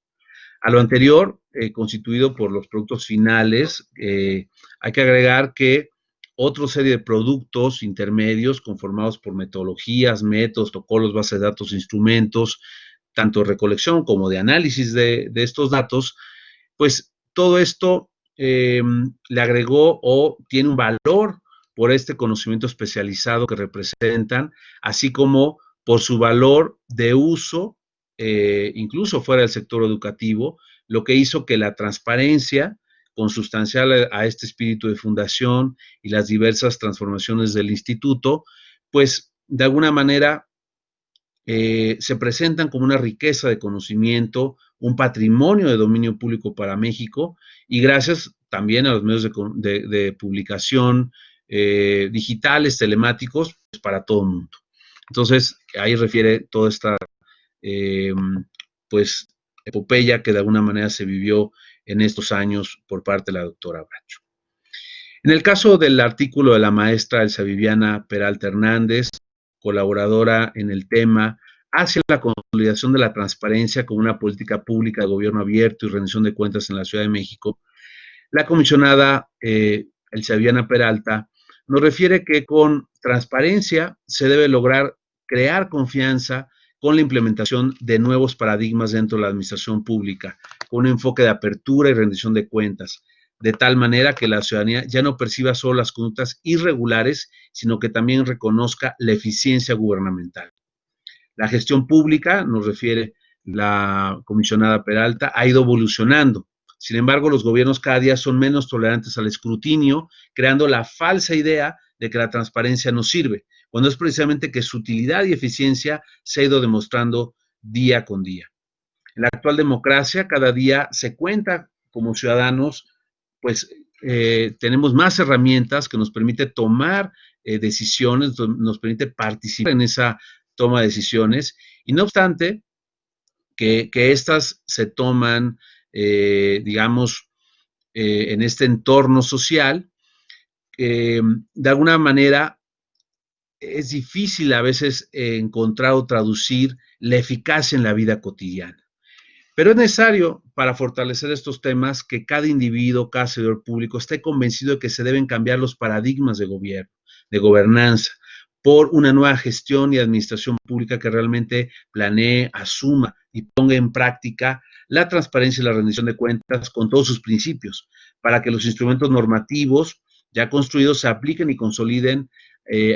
D: A lo anterior, constituido por los productos finales, hay que agregar que otra serie de productos intermedios conformados por metodologías, métodos, protocolos, bases de datos, instrumentos, tanto de recolección como de análisis de estos datos, pues todo esto le agregó o tiene un valor por este conocimiento especializado que representan, así como por su valor de uso, incluso fuera del sector educativo, lo que hizo que la transparencia consustancial a este espíritu de fundación y las diversas transformaciones del instituto, pues de alguna manera se presentan como una riqueza de conocimiento, un patrimonio de dominio público para México y gracias también a los medios de publicación digitales, telemáticos, pues para todo el mundo. Entonces, ahí refiere toda esta, pues, epopeya que de alguna manera se vivió en estos años por parte de la doctora Bracho. En el caso del artículo de la maestra Elsa Viviana Peralta Hernández, colaboradora en el tema hacia la consolidación de la transparencia como una política pública de gobierno abierto y rendición de cuentas en la Ciudad de México, la comisionada Elsa Viviana Peralta nos refiere que con transparencia se debe lograr crear confianza con la implementación de nuevos paradigmas dentro de la administración pública, con un enfoque de apertura y rendición de cuentas, de tal manera que la ciudadanía ya no perciba solo las conductas irregulares, sino que también reconozca la eficiencia gubernamental. La gestión pública, nos refiere la comisionada Peralta, ha ido evolucionando. Sin embargo, los gobiernos cada día son menos tolerantes al escrutinio, creando la falsa idea de que la transparencia no sirve, cuando es precisamente que su utilidad y eficiencia se ha ido demostrando día con día. En la actual democracia, cada día se cuenta como ciudadanos, pues tenemos más herramientas que nos permite tomar decisiones, nos permite participar en esa toma de decisiones, y no obstante que estas se toman, digamos, en este entorno social, de alguna manera es difícil a veces encontrar o traducir la eficacia en la vida cotidiana. Pero es necesario, para fortalecer estos temas, que cada individuo, cada servidor público esté convencido de que se deben cambiar los paradigmas de gobierno, de gobernanza, por una nueva gestión y administración pública que realmente planee, asuma y ponga en práctica la transparencia y la rendición de cuentas con todos sus principios, para que los instrumentos normativos ya construidos se apliquen y consoliden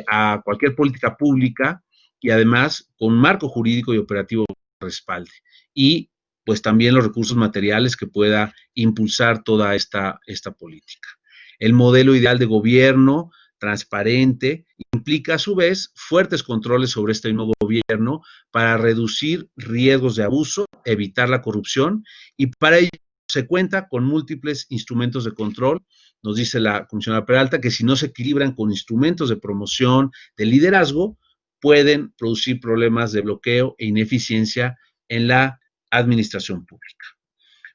D: a cualquier política pública y además con un marco jurídico y operativo que respalde. Y pues también los recursos materiales que pueda impulsar toda esta política. El modelo ideal de gobierno transparente implica a su vez fuertes controles sobre este mismo gobierno para reducir riesgos de abuso, evitar la corrupción, y para ello se cuenta con múltiples instrumentos de control. Nos dice la comisionada Peralta que si no se equilibran con instrumentos de promoción, de liderazgo, pueden producir problemas de bloqueo e ineficiencia en la administración pública.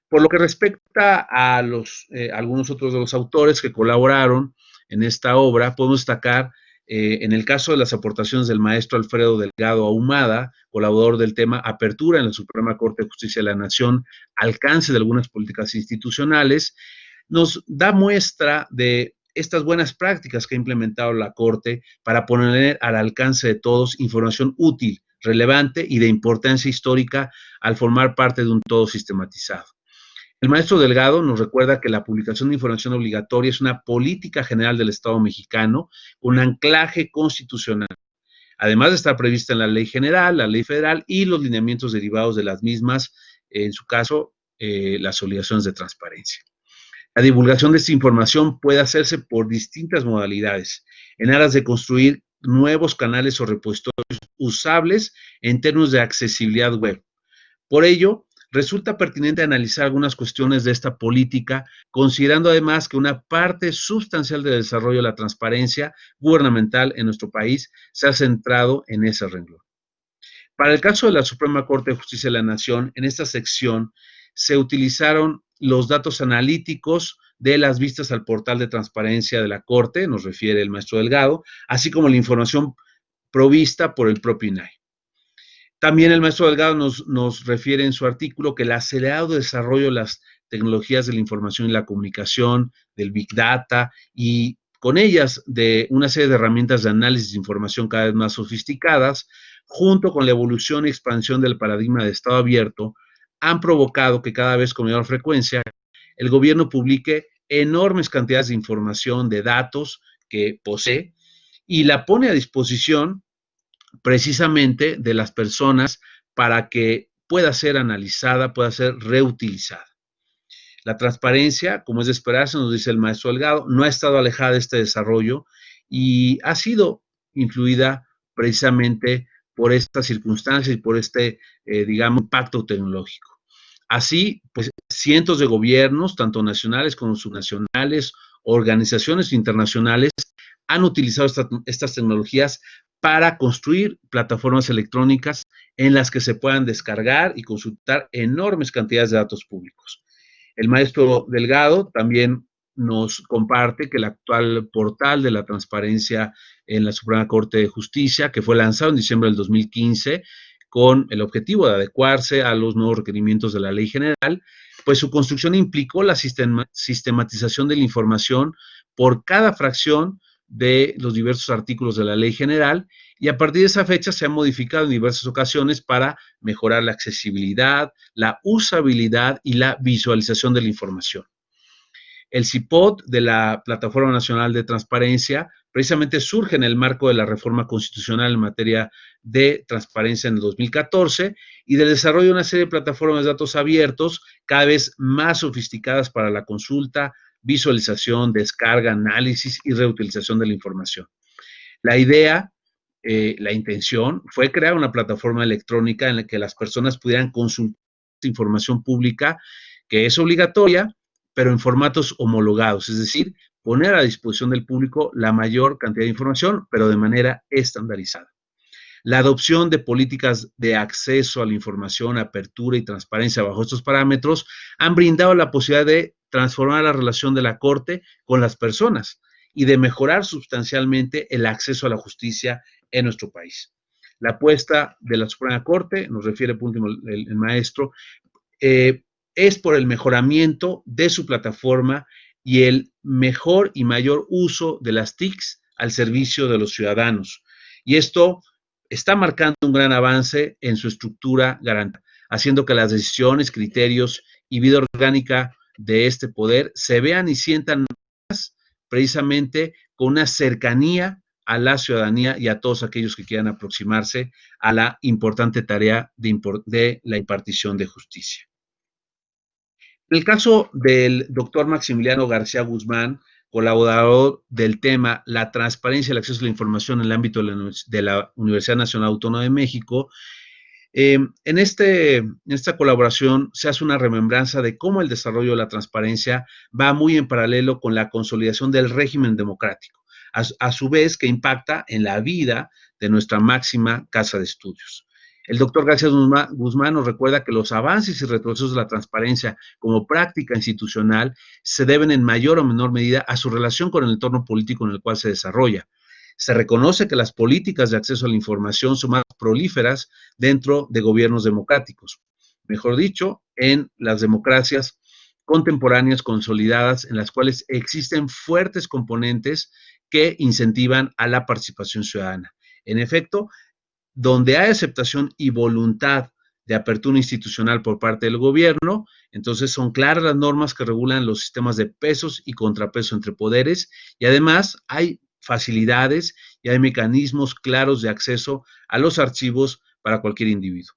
D: Por lo que respecta a algunos otros de los autores que colaboraron en esta obra, podemos destacar en el caso de las aportaciones del maestro Alfredo Delgado Ahumada, colaborador del tema Apertura en la Suprema Corte de Justicia de la Nación, alcance de algunas políticas institucionales, nos da muestra de estas buenas prácticas que ha implementado la Corte para poner al alcance de todos información útil, relevante y de importancia histórica al formar parte de un todo sistematizado. El maestro Delgado nos recuerda que la publicación de información obligatoria es una política general del Estado mexicano con anclaje constitucional, además de estar prevista en la ley general, la ley federal y los lineamientos derivados de las mismas, en su caso, las obligaciones de transparencia. La divulgación de esta información puede hacerse por distintas modalidades, en aras de construir nuevos canales o repositorios usables en términos de accesibilidad web. Por ello, resulta pertinente analizar algunas cuestiones de esta política, considerando además que una parte sustancial del desarrollo de la transparencia gubernamental en nuestro país se ha centrado en ese renglón. Para el caso de la Suprema Corte de Justicia de la Nación, en esta sección se utilizaron los datos analíticos de las vistas al portal de transparencia de la Corte, nos refiere el maestro Delgado, así como la información provista por el propio INAI. También el maestro Delgado nos refiere en su artículo que el acelerado desarrollo de las tecnologías de la información y la comunicación, del Big Data y con ellas de una serie de herramientas de análisis de información cada vez más sofisticadas, junto con la evolución y expansión del paradigma de Estado abierto, han provocado que cada vez con mayor frecuencia el gobierno publique enormes cantidades de información, de datos que posee y la pone a disposición precisamente de las personas para que pueda ser analizada, pueda ser reutilizada. La transparencia, como es de esperarse, nos dice el maestro Delgado, no ha estado alejada de este desarrollo y ha sido influida precisamente por estas circunstancias y por este, digamos, impacto tecnológico. Así, pues, cientos de gobiernos, tanto nacionales como subnacionales, organizaciones internacionales, han utilizado estas tecnologías para construir plataformas electrónicas en las que se puedan descargar y consultar enormes cantidades de datos públicos. El maestro Delgado también nos comparte que el actual portal de la transparencia en la Suprema Corte de Justicia, que fue lanzado en diciembre del 2015, con el objetivo de adecuarse a los nuevos requerimientos de la ley general, pues su construcción implicó la sistematización de la información por cada fracción de los diversos artículos de la ley general y a partir de esa fecha se ha modificado en diversas ocasiones para mejorar la accesibilidad, la usabilidad y la visualización de la información. El CIPOT de la Plataforma Nacional de Transparencia precisamente surge en el marco de la reforma constitucional en materia de transparencia en el 2014 y del desarrollo de una serie de plataformas de datos abiertos cada vez más sofisticadas para la consulta, visualización, descarga, análisis y reutilización de la información. La idea, la intención fue crear una plataforma electrónica en la que las personas pudieran consultar información pública que es obligatoria, pero en formatos homologados, es decir, poner a disposición del público la mayor cantidad de información, pero de manera estandarizada. La adopción de políticas de acceso a la información, apertura y transparencia bajo estos parámetros han brindado la posibilidad de transformar la relación de la Corte con las personas y de mejorar sustancialmente el acceso a la justicia en nuestro país. La apuesta de la Suprema Corte, nos refiere por último el maestro, es por el mejoramiento de su plataforma y el mejor y mayor uso de las TICs al servicio de los ciudadanos. Y esto está marcando un gran avance en su estructura garantista, haciendo que las decisiones, criterios y vida orgánica de este poder se vean y sientan más precisamente con una cercanía a la ciudadanía y a todos aquellos que quieran aproximarse a la importante tarea de la impartición de justicia. En el caso del doctor Maximiliano García Guzmán, colaborador del tema La transparencia y el acceso a la información en el ámbito de la Universidad Nacional Autónoma de México, en esta colaboración se hace una remembranza de cómo el desarrollo de la transparencia va muy en paralelo con la consolidación del régimen democrático, a su vez que impacta en la vida de nuestra máxima casa de estudios. El doctor García Guzmán nos recuerda que los avances y retrocesos de la transparencia como práctica institucional se deben en mayor o menor medida a su relación con el entorno político en el cual se desarrolla. Se reconoce que las políticas de acceso a la información son más prolíferas dentro de gobiernos democráticos, mejor dicho, en las democracias contemporáneas consolidadas en las cuales existen fuertes componentes que incentivan a la participación ciudadana. En efecto, donde hay aceptación y voluntad de apertura institucional por parte del gobierno, entonces son claras las normas que regulan los sistemas de pesos y contrapesos entre poderes y además hay facilidades y hay mecanismos claros de acceso a los archivos para cualquier individuo.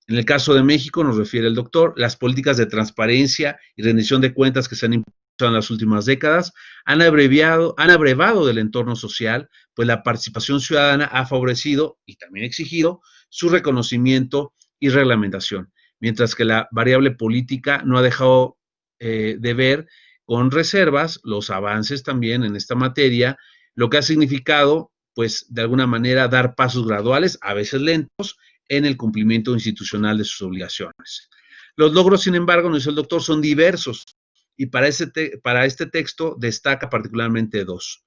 D: En el caso de México, nos refiere el doctor, las políticas de transparencia y rendición de cuentas que se han impulsado en las últimas décadas han abrevado del entorno social, pues la participación ciudadana ha favorecido y también exigido su reconocimiento y reglamentación, mientras que la variable política no ha dejado de ver con reservas los avances también en esta materia, lo que ha significado, pues, de alguna manera, dar pasos graduales, a veces lentos, en el cumplimiento institucional de sus obligaciones. Los logros, sin embargo, nos dice el doctor, son diversos y para este texto destaca particularmente dos.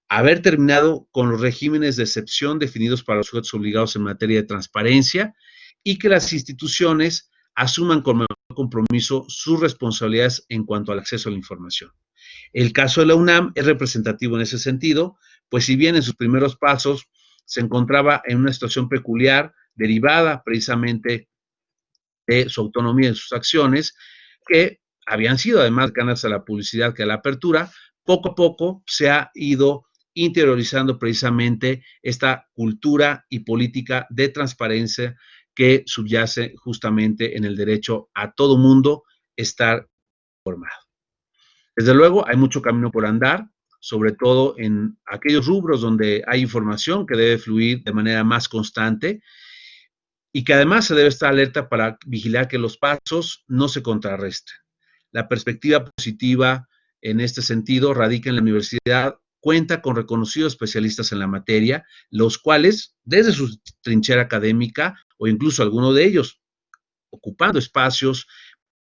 D: Haber terminado con los regímenes de excepción definidos para los sujetos obligados en materia de transparencia y que las instituciones asuman con mayor compromiso sus responsabilidades en cuanto al acceso a la información. El caso de la UNAM es representativo en ese sentido, pues si bien en sus primeros pasos se encontraba en una situación peculiar, derivada precisamente de su autonomía en sus acciones, que habían sido además ganas a la publicidad que a la apertura, poco a poco se ha ido interiorizando precisamente esta cultura y política de transparencia que subyace justamente en el derecho a todo mundo estar informado. Desde luego, hay mucho camino por andar, sobre todo en aquellos rubros donde hay información que debe fluir de manera más constante y que además se debe estar alerta para vigilar que los pasos no se contrarresten. La perspectiva positiva en este sentido radica en la universidad, cuenta con reconocidos especialistas en la materia, los cuales, desde su trinchera académica o incluso alguno de ellos, ocupando espacios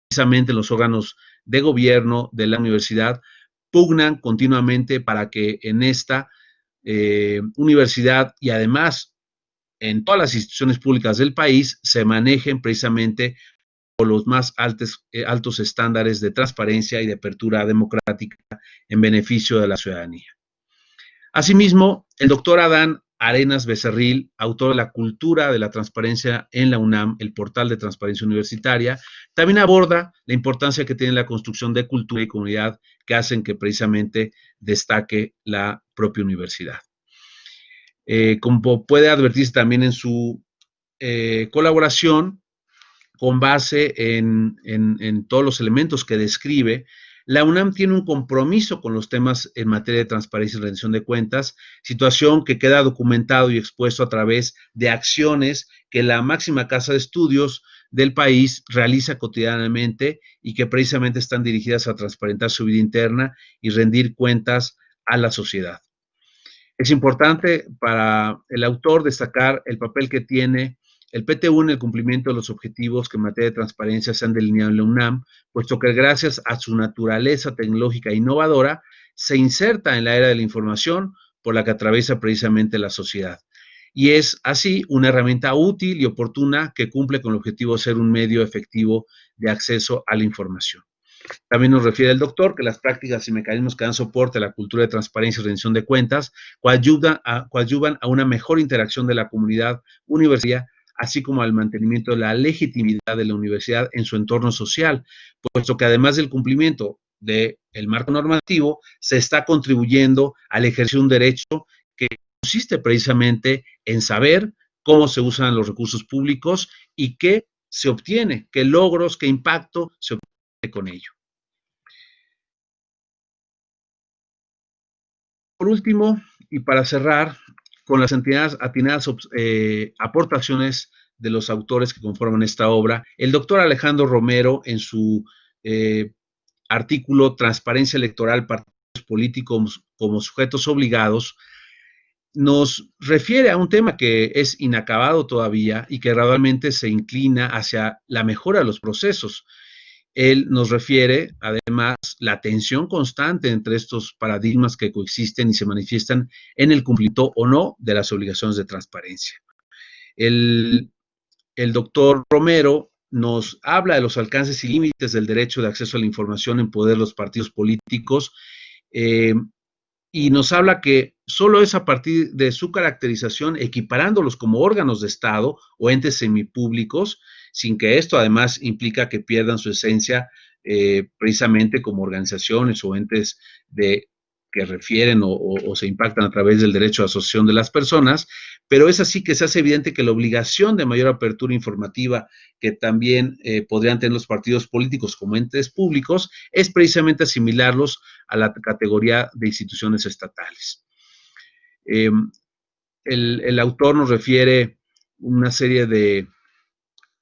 D: precisamente en los órganos de gobierno de la universidad, pugnan continuamente para que en esta universidad y además en todas las instituciones públicas del país se manejen precisamente por los más altos estándares de transparencia y de apertura democrática en beneficio de la ciudadanía. Asimismo, el doctor Adán Arenas Becerril, autor de La cultura de la transparencia en la UNAM, el portal de transparencia universitaria, también aborda la importancia que tiene la construcción de cultura y comunidad que hacen que precisamente destaque la propia universidad. Como puede advertirse también en su colaboración, con base en todos los elementos que describe, la UNAM tiene un compromiso con los temas en materia de transparencia y rendición de cuentas, situación que queda documentado y expuesto a través de acciones que la máxima casa de estudios del país realiza cotidianamente y que precisamente están dirigidas a transparentar su vida interna y rendir cuentas a la sociedad. Es importante para el autor destacar el papel que tiene el PTU en el cumplimiento de los objetivos que en materia de transparencia se han delineado en la UNAM, puesto que gracias a su naturaleza tecnológica e innovadora, se inserta en la era de la información por la que atraviesa precisamente la sociedad. Y es así una herramienta útil y oportuna que cumple con el objetivo de ser un medio efectivo de acceso a la información. También nos refiere el doctor que las prácticas y mecanismos que dan soporte a la cultura de transparencia y rendición de cuentas coadyuvan a una mejor interacción de la comunidad universitaria, así como al mantenimiento de la legitimidad de la universidad en su entorno social, puesto que además del cumplimiento del marco normativo, se está contribuyendo al ejercicio de un derecho que consiste precisamente en saber cómo se usan los recursos públicos y qué se obtiene, qué logros, qué impacto se obtiene con ello. Por último, y para cerrar, con las atinadas aportaciones de los autores que conforman esta obra, el doctor Alejandro Romero, en su artículo Transparencia Electoral, partidos políticos como sujetos obligados, nos refiere a un tema que es inacabado todavía y que gradualmente se inclina hacia la mejora de los procesos. Él nos refiere, además, la tensión constante entre estos paradigmas que coexisten y se manifiestan en el cumplimiento o no de las obligaciones de transparencia. El doctor Romero nos habla de los alcances y límites del derecho de acceso a la información en poder de los partidos políticos y nos habla que solo es a partir de su caracterización, equiparándolos como órganos de Estado o entes semipúblicos, sin que esto además implica que pierdan su esencia precisamente como organizaciones o entes que refieren o se impactan a través del derecho de asociación de las personas, pero es así que se hace evidente que la obligación de mayor apertura informativa que también podrían tener los partidos políticos como entes públicos es precisamente asimilarlos a la categoría de instituciones estatales. El autor nos refiere una serie de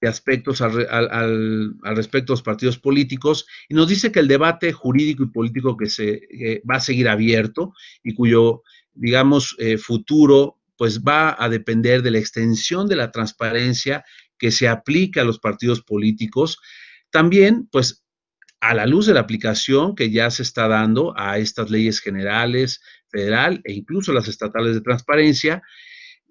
D: aspectos al respecto de los partidos políticos y nos dice que el debate jurídico y político que va a seguir abierto y cuyo, digamos, futuro pues va a depender de la extensión de la transparencia que se aplica a los partidos políticos. También, pues, a la luz de la aplicación que ya se está dando a estas leyes generales, federal e incluso las estatales de transparencia,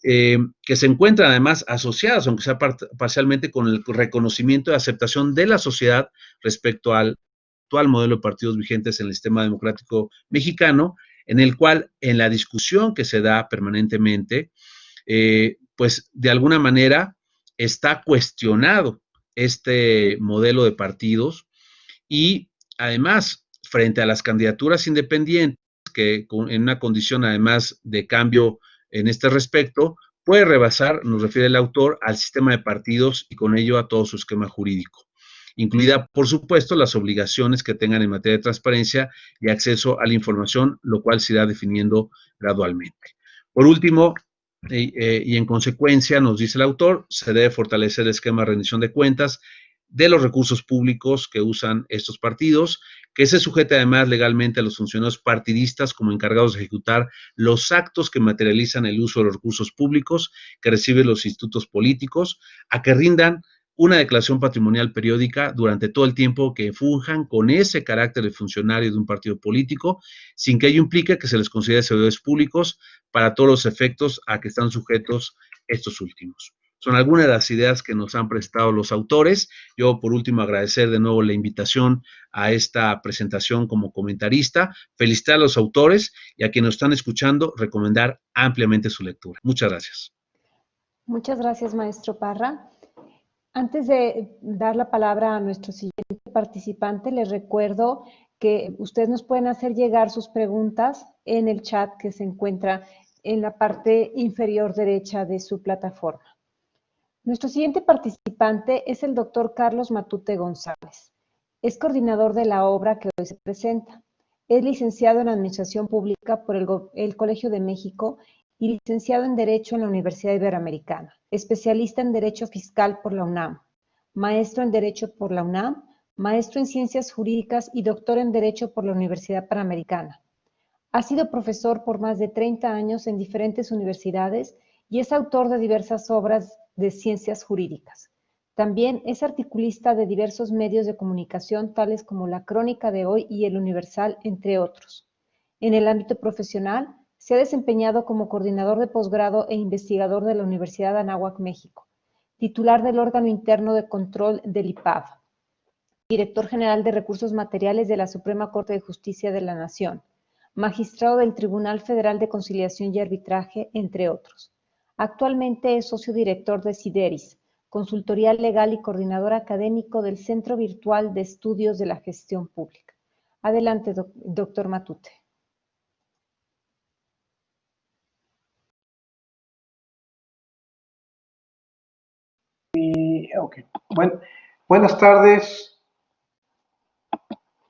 D: que se encuentran además asociadas, aunque sea parcialmente, con el reconocimiento y aceptación de la sociedad respecto al actual modelo de partidos vigentes en el sistema democrático mexicano, en el cual en la discusión que se da permanentemente, pues de alguna manera está cuestionado este modelo de partidos y además frente a las candidaturas independientes que en una condición además de cambio en este respecto, puede rebasar, nos refiere el autor, al sistema de partidos y con ello a todo su esquema jurídico, incluida, por supuesto, las obligaciones que tengan en materia de transparencia y acceso a la información, lo cual se irá definiendo gradualmente. Por último, y en consecuencia, nos dice el autor, se debe fortalecer el esquema de rendición de cuentas de los recursos públicos que usan estos partidos, que se sujete además legalmente a los funcionarios partidistas como encargados de ejecutar los actos que materializan el uso de los recursos públicos que reciben los institutos políticos, a que rindan una declaración patrimonial periódica durante todo el tiempo que funjan con ese carácter de funcionario de un partido político, sin que ello implique que se les considere servidores públicos para todos los efectos a que están sujetos estos últimos. Son algunas de las ideas que nos han prestado los autores. Yo, por último, agradecer de nuevo la invitación a esta presentación como comentarista, felicitar a los autores y a quienes nos están escuchando, recomendar ampliamente su lectura. Muchas gracias.
A: Muchas gracias, maestro Parra. Antes de dar la palabra a nuestro siguiente participante, les recuerdo que ustedes nos pueden hacer llegar sus preguntas en el chat que se encuentra en la parte inferior derecha de su plataforma. Nuestro siguiente participante es el doctor Carlos Matute González. Es coordinador de la obra que hoy se presenta. Es licenciado en Administración Pública por el Colegio de México y licenciado en Derecho en la Universidad Iberoamericana. Especialista en Derecho Fiscal por la UNAM. Maestro en Derecho por la UNAM. Maestro en Ciencias Jurídicas y doctor en Derecho por la Universidad Panamericana. Ha sido profesor por más de 30 años en diferentes universidades y es autor de diversas obras de ciencias jurídicas. También es articulista de diversos medios de comunicación, tales como La Crónica de Hoy y El Universal, entre otros. En el ámbito profesional, se ha desempeñado como coordinador de posgrado e investigador de la Universidad de Anáhuac, México, titular del órgano interno de control del IPAD, director general de Recursos Materiales de la Suprema Corte de Justicia de la Nación, magistrado del Tribunal Federal de Conciliación y Arbitraje, entre otros. Actualmente es socio director de Sideris, consultoría legal y coordinador académico del Centro Virtual de Estudios de la Gestión Pública. Adelante, doctor Matute.
E: Ok. Buenas tardes.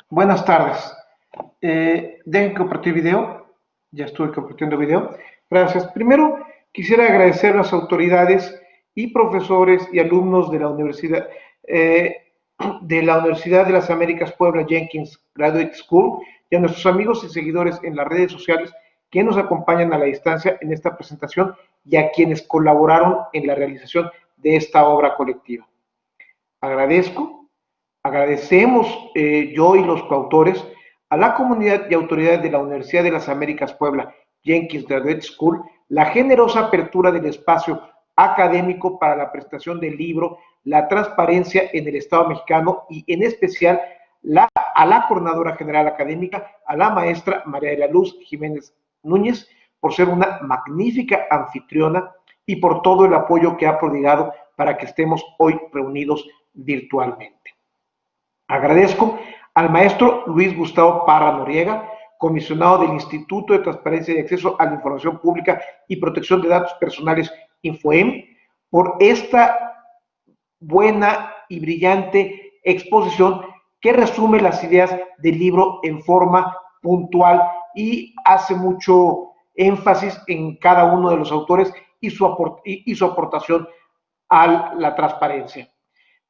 E: Buenas tardes. Dejen compartir video. Ya estuve compartiendo video. Gracias. Primero, quisiera agradecer a las autoridades y profesores y alumnos de la Universidad de las Américas Puebla Jenkins Graduate School y a nuestros amigos y seguidores en las redes sociales que nos acompañan a la distancia en esta presentación y a quienes colaboraron en la realización de esta obra colectiva. Agradecemos yo y los coautores a la comunidad y autoridades de la Universidad de las Américas Puebla Jenkins Graduate School la generosa apertura del espacio académico para la prestación del libro La transparencia en el Estado mexicano y en especial a la coordinadora general académica, a la maestra María de la Luz Jiménez Núñez, por ser una magnífica anfitriona y por todo el apoyo que ha prodigado para que estemos hoy reunidos virtualmente. Agradezco al maestro Luis Gustavo Parra Noriega, comisionado del Instituto de Transparencia y Acceso a la Información Pública y Protección de Datos Personales, Infoem, por esta buena y brillante exposición que resume las ideas del libro en forma puntual y hace mucho énfasis en cada uno de los autores y su aportación a la transparencia.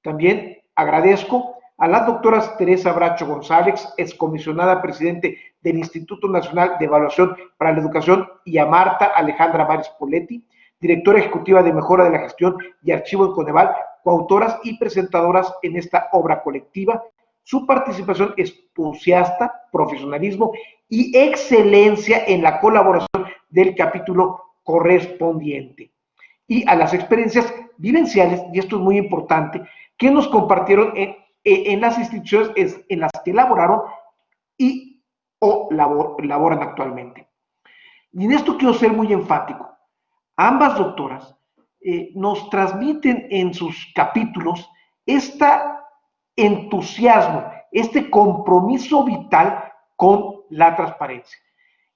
E: También agradezco a las doctoras Teresa Bracho González, excomisionada presidente del Instituto Nacional de Evaluación para la Educación, y a Marta Alejandra Mares Poletti, directora ejecutiva de Mejora de la Gestión y Archivo en Coneval, coautoras y presentadoras en esta obra colectiva. Su participación entusiasta, profesionalismo y excelencia en la colaboración del capítulo correspondiente. Y a las experiencias vivenciales, y esto es muy importante, que nos compartieron en las instituciones en las que laboraron y o laboran actualmente. Y en esto quiero ser muy enfático. Ambas doctoras nos transmiten en sus capítulos este entusiasmo, este compromiso vital con la transparencia.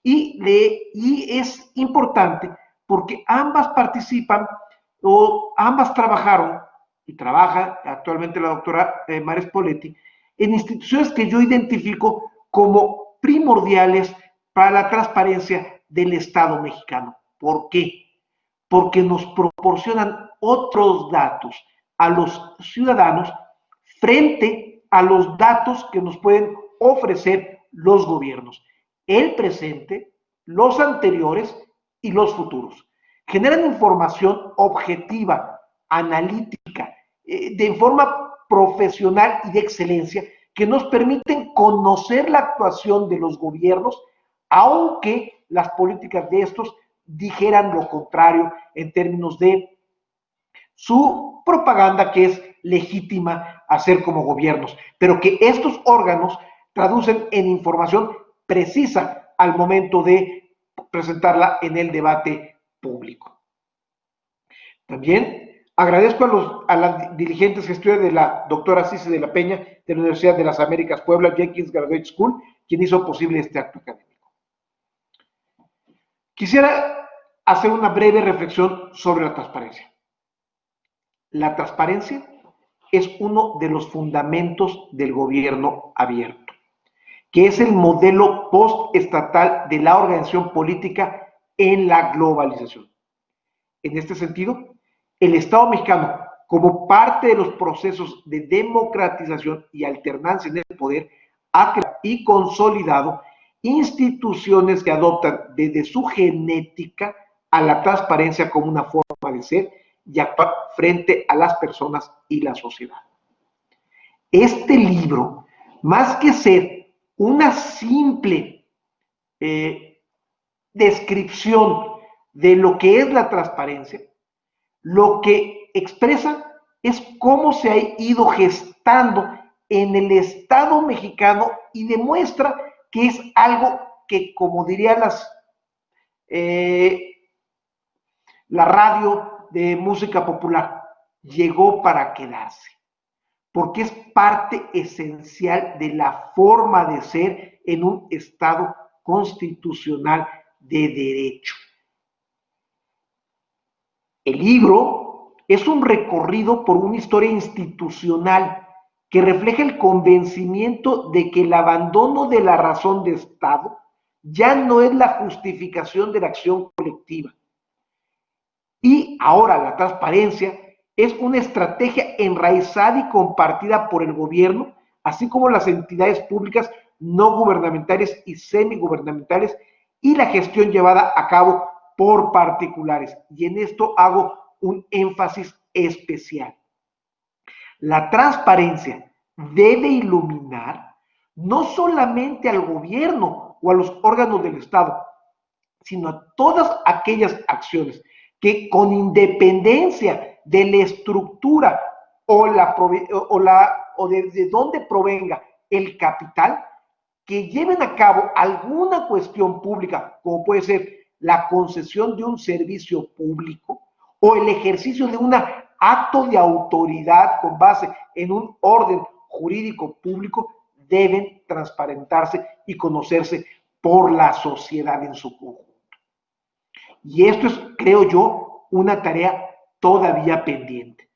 E: Y es importante porque ambas participan o ambas trabajaron y trabaja actualmente la doctora Mares Poletti en instituciones que yo identifico como primordiales para la transparencia del Estado mexicano. ¿Por qué? Porque nos proporcionan otros datos a los ciudadanos frente a los datos que nos pueden ofrecer los gobiernos, el presente, los anteriores y los futuros. Generan información objetiva, analítica, de forma profesional y de excelencia, que nos permiten conocer la actuación de los gobiernos, aunque las políticas de estos dijeran lo contrario en términos de su propaganda, que es legítima hacer como gobiernos, pero que estos órganos traducen en información precisa al momento de presentarla en el debate público. También agradezco a las dirigentes gestoras de la doctora Cici de la Peña de la Universidad de las Américas Puebla Jenkins Graduate School, quien hizo posible este acto académico. Quisiera hacer una breve reflexión sobre la transparencia. La transparencia es uno de los fundamentos del gobierno abierto, que es el modelo postestatal de la organización política en la globalización. En este sentido, el Estado mexicano, como parte de los procesos de democratización y alternancia en el poder, ha creado y consolidado instituciones que adoptan desde su genética a la transparencia como una forma de ser y actuar frente a las personas y la sociedad. Este libro, más que ser una simple descripción de lo que es la transparencia, lo que expresa es cómo se ha ido gestando en el Estado mexicano y demuestra que es algo que, como diría la radio de música popular, llegó para quedarse, porque es parte esencial de la forma de ser en un Estado constitucional de derecho. El libro es un recorrido por una historia institucional que refleja el convencimiento de que el abandono de la razón de Estado ya no es la justificación de la acción colectiva. Y ahora la transparencia es una estrategia enraizada y compartida por el gobierno, así como las entidades públicas no gubernamentales y semigubernamentales, y la gestión llevada a cabo por particulares. Y en esto hago un énfasis especial. La transparencia debe iluminar no solamente al gobierno o a los órganos del Estado, sino a todas aquellas acciones que, con independencia de la estructura o de dónde provenga el capital, que lleven a cabo alguna cuestión pública, como puede ser la concesión de un servicio público o el ejercicio de un acto de autoridad con base en un orden jurídico público, deben transparentarse y conocerse por la sociedad en su conjunto. Y esto es, creo yo, una tarea todavía pendiente.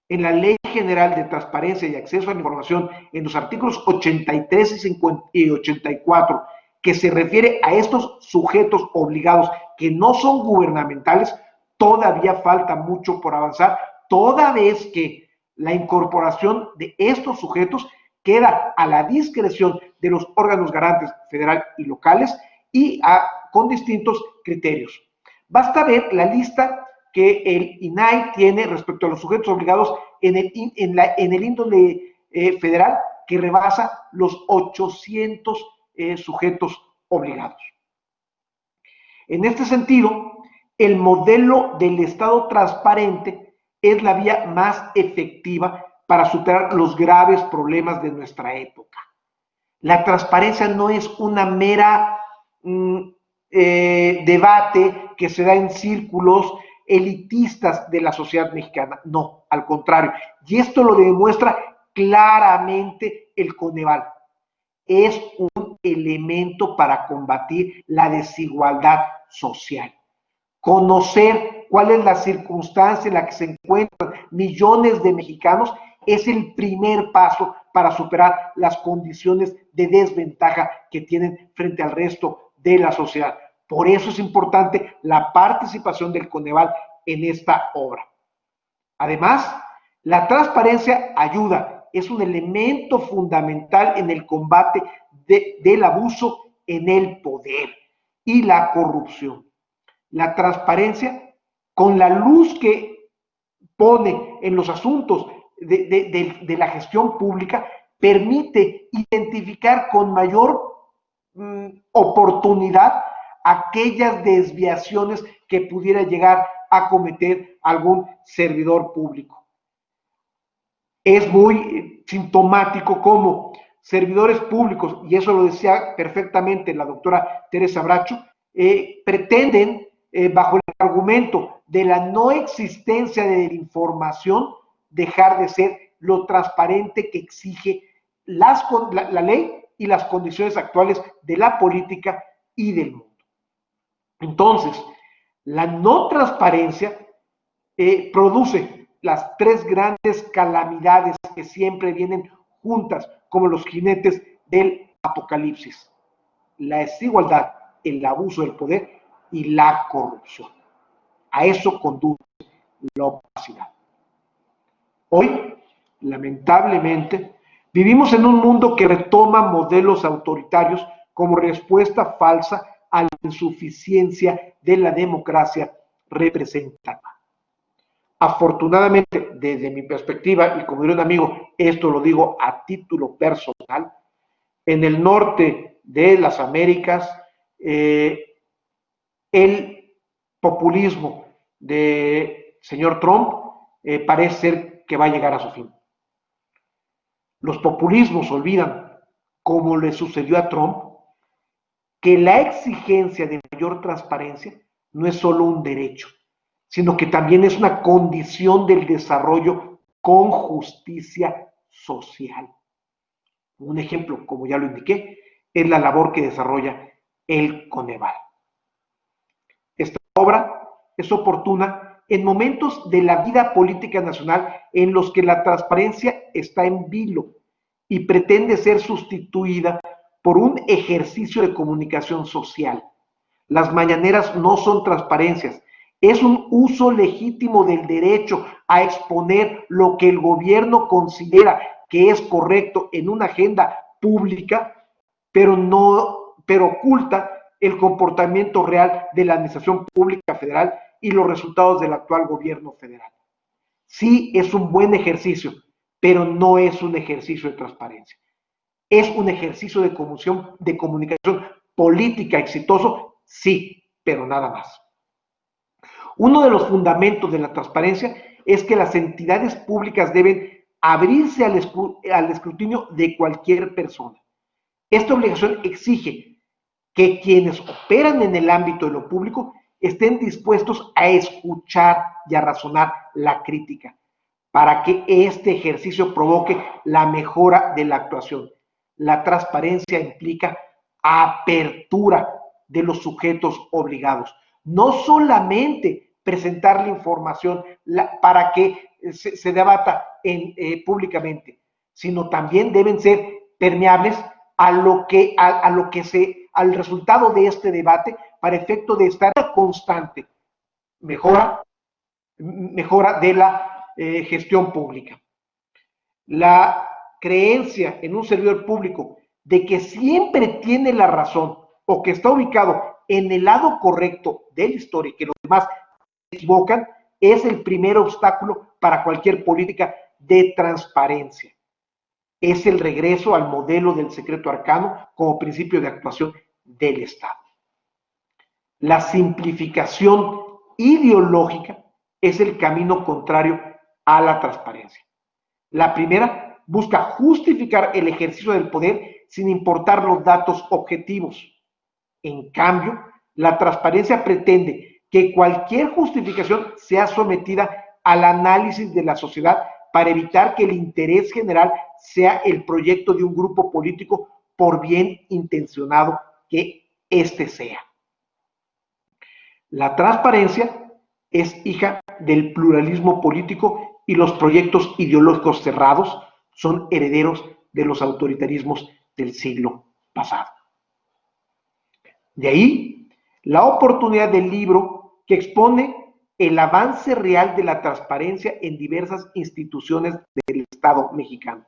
E: En la Ley General de Transparencia y Acceso a la Información, en los artículos 83 y 84, que se refiere a estos sujetos obligados que no son gubernamentales, todavía falta mucho por avanzar, toda vez que la incorporación de estos sujetos queda a la discreción de los órganos garantes federal y locales y con distintos criterios. Basta ver la lista que el INAI tiene respecto a los sujetos obligados en el índole federal, que rebasa los 800 sujetos obligados. En este sentido, el modelo del Estado transparente es la vía más efectiva para superar los graves problemas de nuestra época. La transparencia no es una mera debate que se da en círculos elitistas de la sociedad mexicana, no, al contrario, y esto lo demuestra claramente el Coneval. Es un elemento para combatir la desigualdad social. Conocer cuál es la circunstancia en la que se encuentran millones de mexicanos es el primer paso para superar las condiciones de desventaja que tienen frente al resto de la sociedad. Por eso es importante la participación del Coneval en esta obra. Además, la transparencia ayuda, es un elemento fundamental en el combate del abuso en el poder y la corrupción. La transparencia, con la luz que pone en los asuntos de la gestión pública, permite identificar con mayor oportunidad aquellas desviaciones que pudiera llegar a cometer algún servidor público. Es muy sintomático cómo servidores públicos, y eso lo decía perfectamente la doctora Teresa Bracho, pretenden, bajo el argumento de la no existencia de la información, dejar de ser lo transparente que exige la ley y las condiciones actuales de la política y del mundo. Entonces, la no transparencia produce las tres grandes calamidades que siempre vienen juntas, como los jinetes del apocalipsis: la desigualdad, el abuso del poder y la corrupción. A eso conduce la opacidad. Hoy, lamentablemente, vivimos en un mundo que retoma modelos autoritarios como respuesta falsa a la insuficiencia de la democracia representativa. Afortunadamente, desde mi perspectiva, y como diría un amigo, esto lo digo a título personal, en el norte de las Américas, el populismo del señor Trump parece ser que va a llegar a su fin. Los populismos olvidan, como le sucedió a Trump, que la exigencia de mayor transparencia no es solo un derecho, sino que también es una condición del desarrollo con justicia social. Un ejemplo, como ya lo indiqué, es la labor que desarrolla el Coneval. Esta obra es oportuna en momentos de la vida política nacional en los que la transparencia está en vilo y pretende ser sustituida por un ejercicio de comunicación social. Las mañaneras no son transparencias, es un uso legítimo del derecho a exponer lo que el gobierno considera que es correcto en una agenda pública, pero oculta el comportamiento real de la administración pública federal y los resultados del actual gobierno federal. Sí, es un buen ejercicio, pero no es un ejercicio de transparencia. ¿Es un ejercicio de comunicación política exitoso? Sí, pero nada más. Uno de los fundamentos de la transparencia es que las entidades públicas deben abrirse al escrutinio de cualquier persona. Esta obligación exige que quienes operan en el ámbito de lo público estén dispuestos a escuchar y a razonar la crítica para que este ejercicio provoque la mejora de la actuación. La transparencia implica apertura de los sujetos obligados, no solamente presentar la información para que se debata públicamente, sino también deben ser permeables al resultado de este debate para efecto de estar constante mejora de la gestión pública. La creencia en un servidor público de que siempre tiene la razón o que está ubicado en el lado correcto de la historia y que los demás se equivocan es el primer obstáculo para cualquier política de transparencia. Es el regreso al modelo del secreto arcano como principio de actuación del Estado. La simplificación ideológica es el camino contrario a la transparencia. La primera busca justificar el ejercicio del poder sin importar los datos objetivos. En cambio, la transparencia pretende que cualquier justificación sea sometida al análisis de la sociedad para evitar que el interés general sea el proyecto de un grupo político, por bien intencionado que éste sea. La transparencia es hija del pluralismo político y los proyectos ideológicos cerrados son herederos de los autoritarismos del siglo pasado. De ahí la oportunidad del libro que expone el avance real de la transparencia en diversas instituciones del Estado mexicano.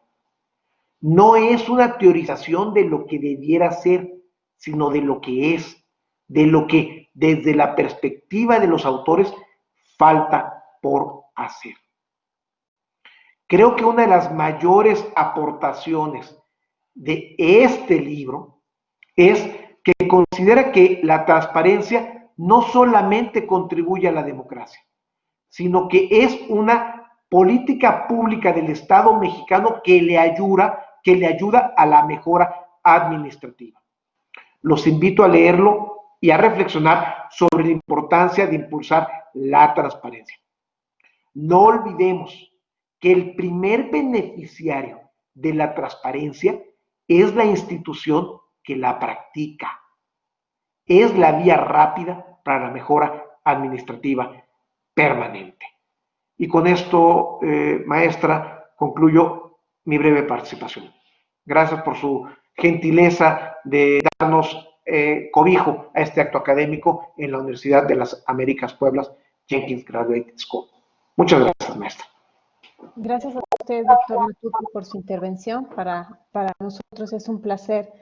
E: No es una teorización de lo que debiera ser, sino de lo que es, de lo que desde la perspectiva de los autores falta por hacer. Creo que una de las mayores aportaciones de este libro es que considera que la transparencia no solamente contribuye a la democracia, sino que es una política pública del Estado mexicano que le ayuda a la mejora administrativa. Los invito a leerlo y a reflexionar sobre la importancia de impulsar la transparencia. No olvidemos que el primer beneficiario de la transparencia es la institución que la practica. Es la vía rápida para la mejora administrativa permanente. Y con esto, maestra, concluyo mi breve participación. Gracias por su gentileza de darnos cobijo a este acto académico en la Universidad de las Américas Puebla, Jenkins Graduate School. Muchas gracias, maestra.
A: Gracias a usted, doctor Matute, por su intervención. Para nosotros es un placer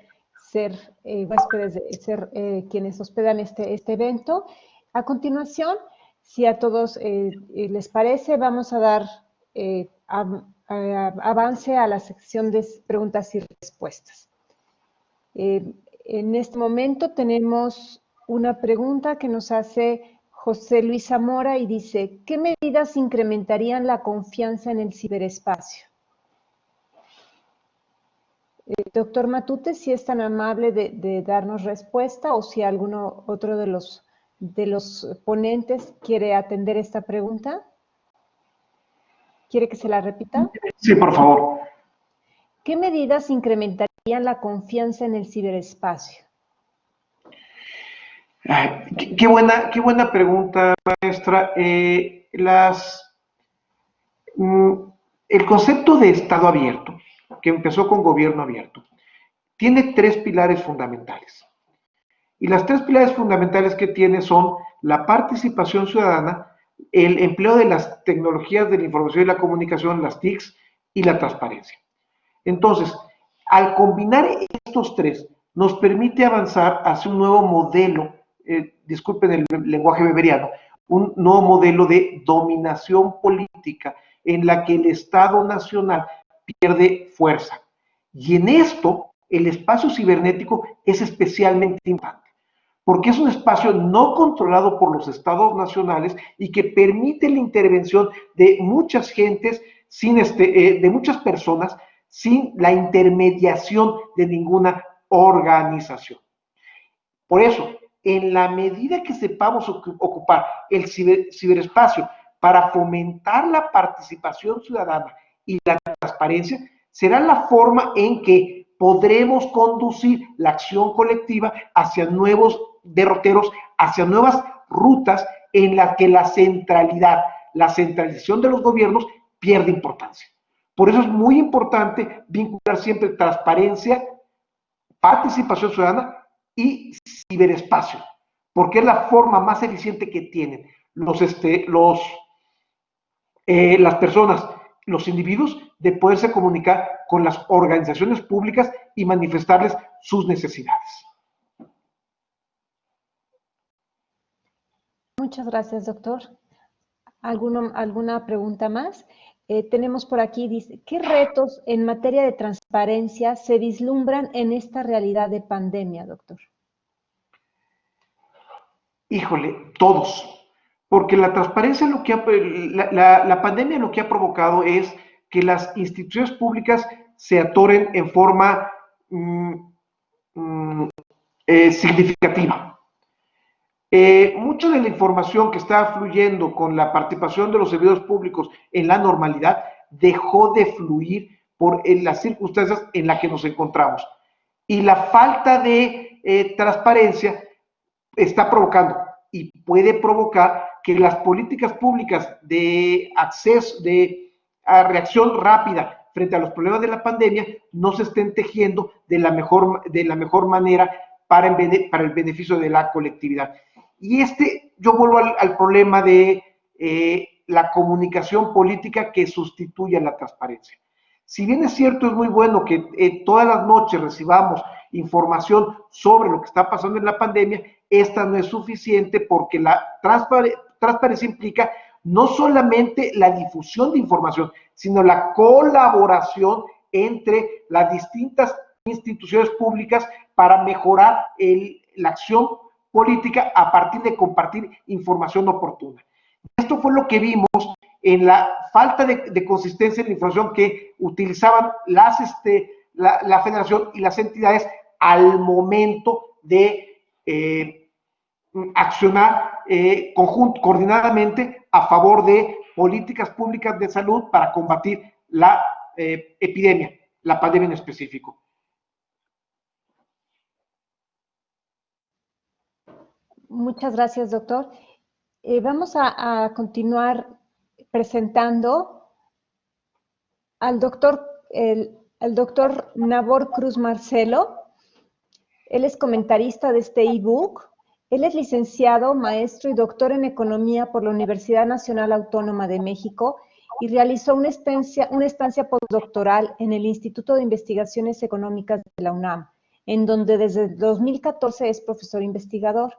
A: ser huéspedes, ser quienes hospedan este evento. A continuación, si a todos les parece, vamos a dar avance a la sección de preguntas y respuestas. En este momento tenemos una pregunta que nos hace José Luis Zamora y dice, ¿qué medidas incrementarían la confianza en el ciberespacio? Doctor Matute, si es tan amable de darnos respuesta o si alguno otro de los ponentes quiere atender esta pregunta. ¿Quiere que se la repita?
E: Sí, por favor.
A: ¿Qué medidas incrementarían la confianza en el ciberespacio?
E: Qué buena pregunta, maestra. Mm, el concepto de Estado abierto, que empezó con gobierno abierto, tiene tres pilares fundamentales. Y las tres pilares fundamentales que tiene son la participación ciudadana, el empleo de las tecnologías de la información y la comunicación, las TICs, y la transparencia. Entonces, al combinar estos tres, nos permite avanzar hacia un nuevo modelo, disculpen el lenguaje weberiano, un nuevo modelo de dominación política en la que el Estado nacional pierde fuerza. Y en esto, el espacio cibernético es especialmente importante, porque es un espacio no controlado por los estados nacionales y que permite la intervención de muchas gentes, de muchas personas, sin la intermediación de ninguna organización. Por eso, en la medida que sepamos ocupar el ciberespacio para fomentar la participación ciudadana y la transparencia, será la forma en que podremos conducir la acción colectiva hacia nuevos derroteros, hacia nuevas rutas en las que la centralización de los gobiernos pierde importancia. Por eso es muy importante vincular siempre transparencia, participación ciudadana y ciberespacio, porque es la forma más eficiente que tienen las personas, los individuos, de poderse comunicar con las organizaciones públicas y manifestarles sus necesidades.
A: Muchas gracias, doctor. ¿Alguna pregunta más? Tenemos por aquí, dice, ¿qué retos en materia de transparencia se vislumbran en esta realidad de pandemia, doctor?
E: Híjole, todos. Porque la transparencia, la pandemia lo que ha provocado es que las instituciones públicas se atoren en forma significativa. Mucha de la información que estaba fluyendo con la participación de los servidores públicos en la normalidad dejó de fluir por las circunstancias en las que nos encontramos. Y la falta de transparencia está provocando y puede provocar que las políticas públicas de acceso, a reacción rápida frente a los problemas de la pandemia no se estén tejiendo de la mejor manera para el beneficio de la colectividad. Y yo vuelvo al problema de la comunicación política que sustituye a la transparencia. Si bien es cierto, es muy bueno que todas las noches recibamos información sobre lo que está pasando en la pandemia, esta no es suficiente porque la transparencia implica no solamente la difusión de información, sino la colaboración entre las distintas instituciones públicas para mejorar la acción política a partir de compartir información oportuna. Esto fue lo que vimos en la falta de consistencia en la información que utilizaban la federación y las entidades al momento de accionar coordinadamente a favor de políticas públicas de salud para combatir la epidemia, la pandemia en específico.
A: Muchas gracias, doctor. Vamos a continuar presentando al doctor, el doctor Nabor Cruz Marcelo. Él es comentarista de este ebook. Él es licenciado, maestro y doctor en Economía por la Universidad Nacional Autónoma de México y realizó una estancia postdoctoral en el Instituto de Investigaciones Económicas de la UNAM, en donde desde 2014 es profesor investigador.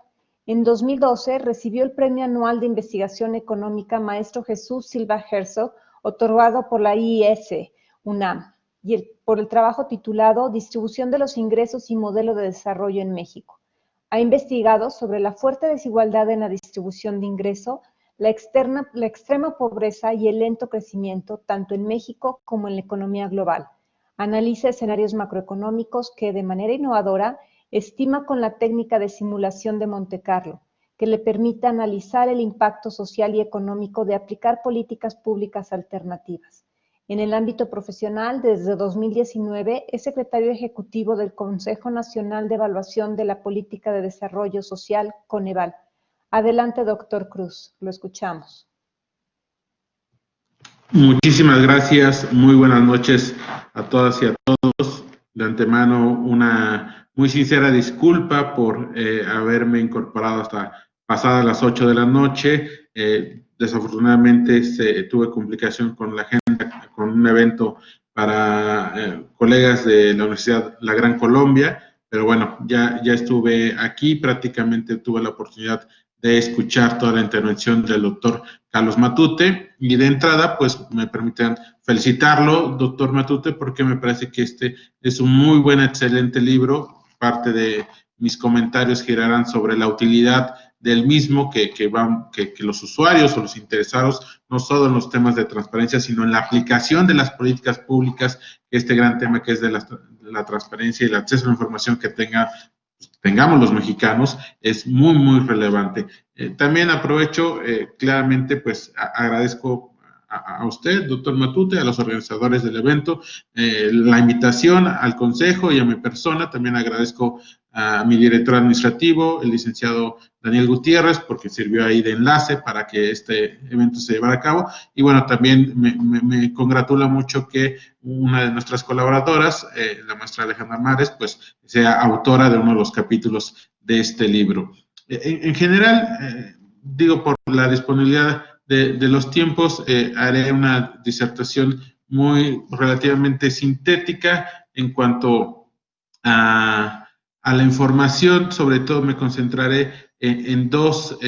A: En 2012 recibió el Premio Anual de Investigación Económica Maestro Jesús Silva Herzog, otorgado por la IES UNAM, y por el trabajo titulado Distribución de los ingresos y modelo de desarrollo en México. Ha investigado sobre la fuerte desigualdad en la distribución de ingreso, la extrema pobreza y el lento crecimiento, tanto en México como en la economía global. Analiza escenarios macroeconómicos que, de manera innovadora, estima con la técnica de simulación de Monte Carlo, que le permite analizar el impacto social y económico de aplicar políticas públicas alternativas. En el ámbito profesional, desde 2019 es secretario ejecutivo del Consejo Nacional de Evaluación de la Política de Desarrollo Social, Coneval. Adelante, doctor Cruz, lo escuchamos.
F: Muchísimas gracias, muy buenas noches a todas y a todos. De antemano, una muy sincera disculpa por haberme incorporado hasta pasadas las 8 de la noche. Desafortunadamente tuve complicación con la agenda, con un evento para colegas de la Universidad La Gran Colombia, pero bueno, ya estuve aquí, prácticamente tuve la oportunidad de escuchar toda la intervención del doctor Carlos Matute, y de entrada, pues me permiten felicitarlo, doctor Matute, porque me parece que este es un muy buen, excelente libro. Parte de mis comentarios girarán sobre la utilidad del mismo, que los usuarios o los interesados, no solo en los temas de transparencia, sino en la aplicación de las políticas públicas, este gran tema que es de la transparencia y el acceso a la información que tengamos los mexicanos, es muy, muy relevante. También aprovecho, claramente, pues agradezco a usted, doctor Matute, a los organizadores del evento, la invitación al consejo y a mi persona. También agradezco a mi director administrativo, el licenciado Daniel Gutiérrez, porque sirvió ahí de enlace para que este evento se llevara a cabo. Y bueno, también me congratula mucho que una de nuestras colaboradoras, la maestra Alejandra Mares, pues sea autora de uno de los capítulos de este libro. En general, digo, por la disponibilidad de los tiempos, haré una disertación muy relativamente sintética en cuanto a la información. Sobre todo me concentraré en dos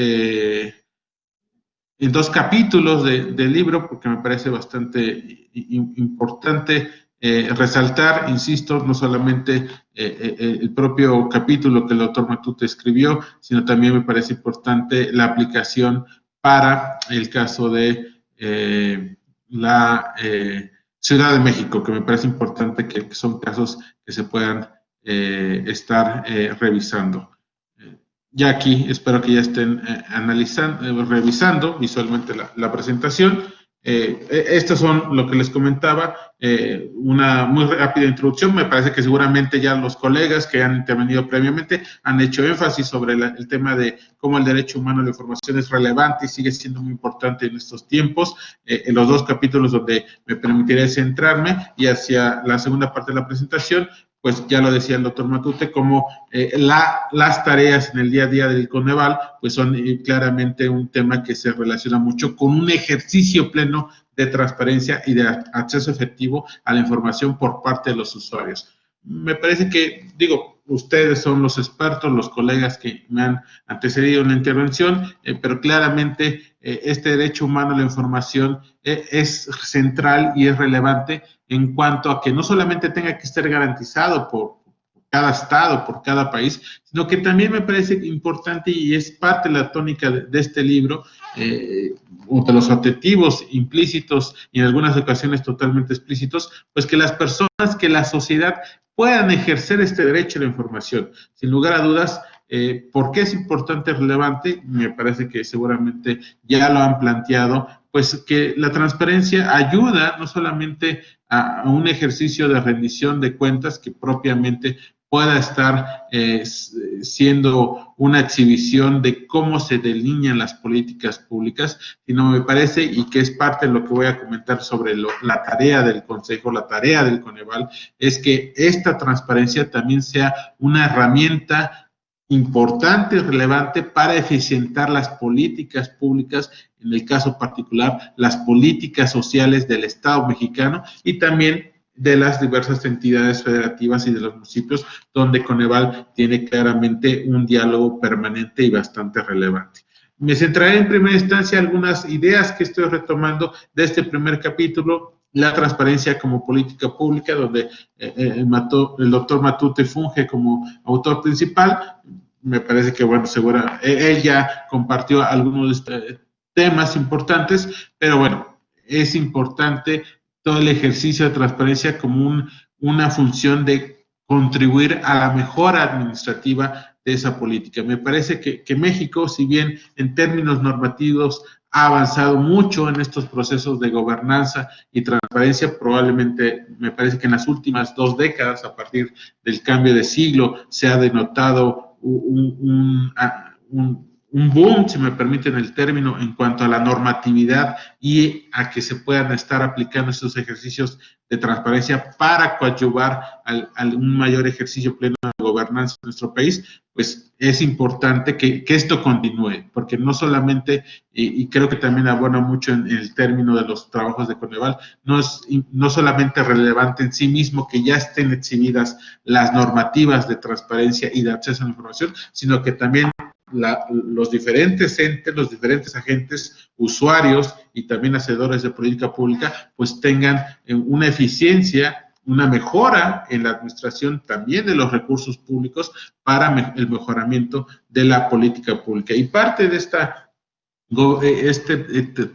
F: capítulos del libro, porque me parece bastante importante resaltar, insisto, no solamente el propio capítulo que el doctor Matute escribió, sino también me parece importante la aplicación para el caso de la Ciudad de México, que me parece importante que son casos que se puedan estar revisando. Ya aquí espero que ya estén revisando visualmente la presentación. Estos son lo que les comentaba, una muy rápida introducción. Me parece que seguramente ya los colegas que han intervenido previamente han hecho énfasis sobre el tema de cómo el derecho humano a la información es relevante y sigue siendo muy importante en estos tiempos. En los dos capítulos donde me permitiré centrarme, y hacia la segunda parte de la presentación, pues ya lo decía el doctor Matute, como las tareas en el día a día del Coneval, pues son claramente un tema que se relaciona mucho con un ejercicio pleno de transparencia y de acceso efectivo a la información por parte de los usuarios. Me parece que, digo, ustedes son los expertos, los colegas que me han antecedido en la intervención, pero claramente este derecho humano a la información es central y es relevante en cuanto a que no solamente tenga que estar garantizado por cada estado, por cada país, sino que también me parece importante, y es parte de la tónica de este libro, o de los objetivos implícitos y en algunas ocasiones totalmente explícitos, pues que las personas, que la sociedad puedan ejercer este derecho a la información. Sin lugar a dudas, ¿por qué es importante y relevante? Me parece que seguramente ya lo han planteado, pues que la transparencia ayuda no solamente a un ejercicio de rendición de cuentas que propiamente pueda estar siendo una exhibición de cómo se delinean las políticas públicas, sino me parece, y que es parte de lo que voy a comentar sobre la tarea del Consejo, la tarea del Coneval, es que esta transparencia también sea una herramienta importante y relevante para eficientar las políticas públicas, en el caso particular, las políticas sociales del Estado mexicano y también de las diversas entidades federativas y de los municipios, donde Coneval tiene claramente un diálogo permanente y bastante relevante. Me centraré en primera instancia en algunas ideas que estoy retomando de este primer capítulo, la transparencia como política pública, donde el doctor Matute funge como autor principal. Me parece que, bueno, seguro, él ya compartió algunos temas importantes, pero bueno, es importante todo el ejercicio de transparencia como una función de contribuir a la mejora administrativa de esa política. Me parece que México, si bien en términos normativos ha avanzado mucho en estos procesos de gobernanza y transparencia. Probablemente, me parece que en las últimas 2 décadas, a partir del cambio de siglo, se ha denotado un boom, si me permiten el término, en cuanto a la normatividad y a que se puedan estar aplicando estos ejercicios de transparencia para coadyuvar a un mayor ejercicio pleno de gobernanza en nuestro país. Pues es importante que esto continúe, porque no solamente, y creo que también abona mucho en el término de los trabajos de Coneval, no solamente relevante en sí mismo que ya estén exhibidas las normativas de transparencia y de acceso a la información, sino que también los diferentes entes, los diferentes agentes, usuarios y también hacedores de política pública, pues tengan una eficiencia, una mejora en la administración también de los recursos públicos para el mejoramiento de la política pública. Y parte de este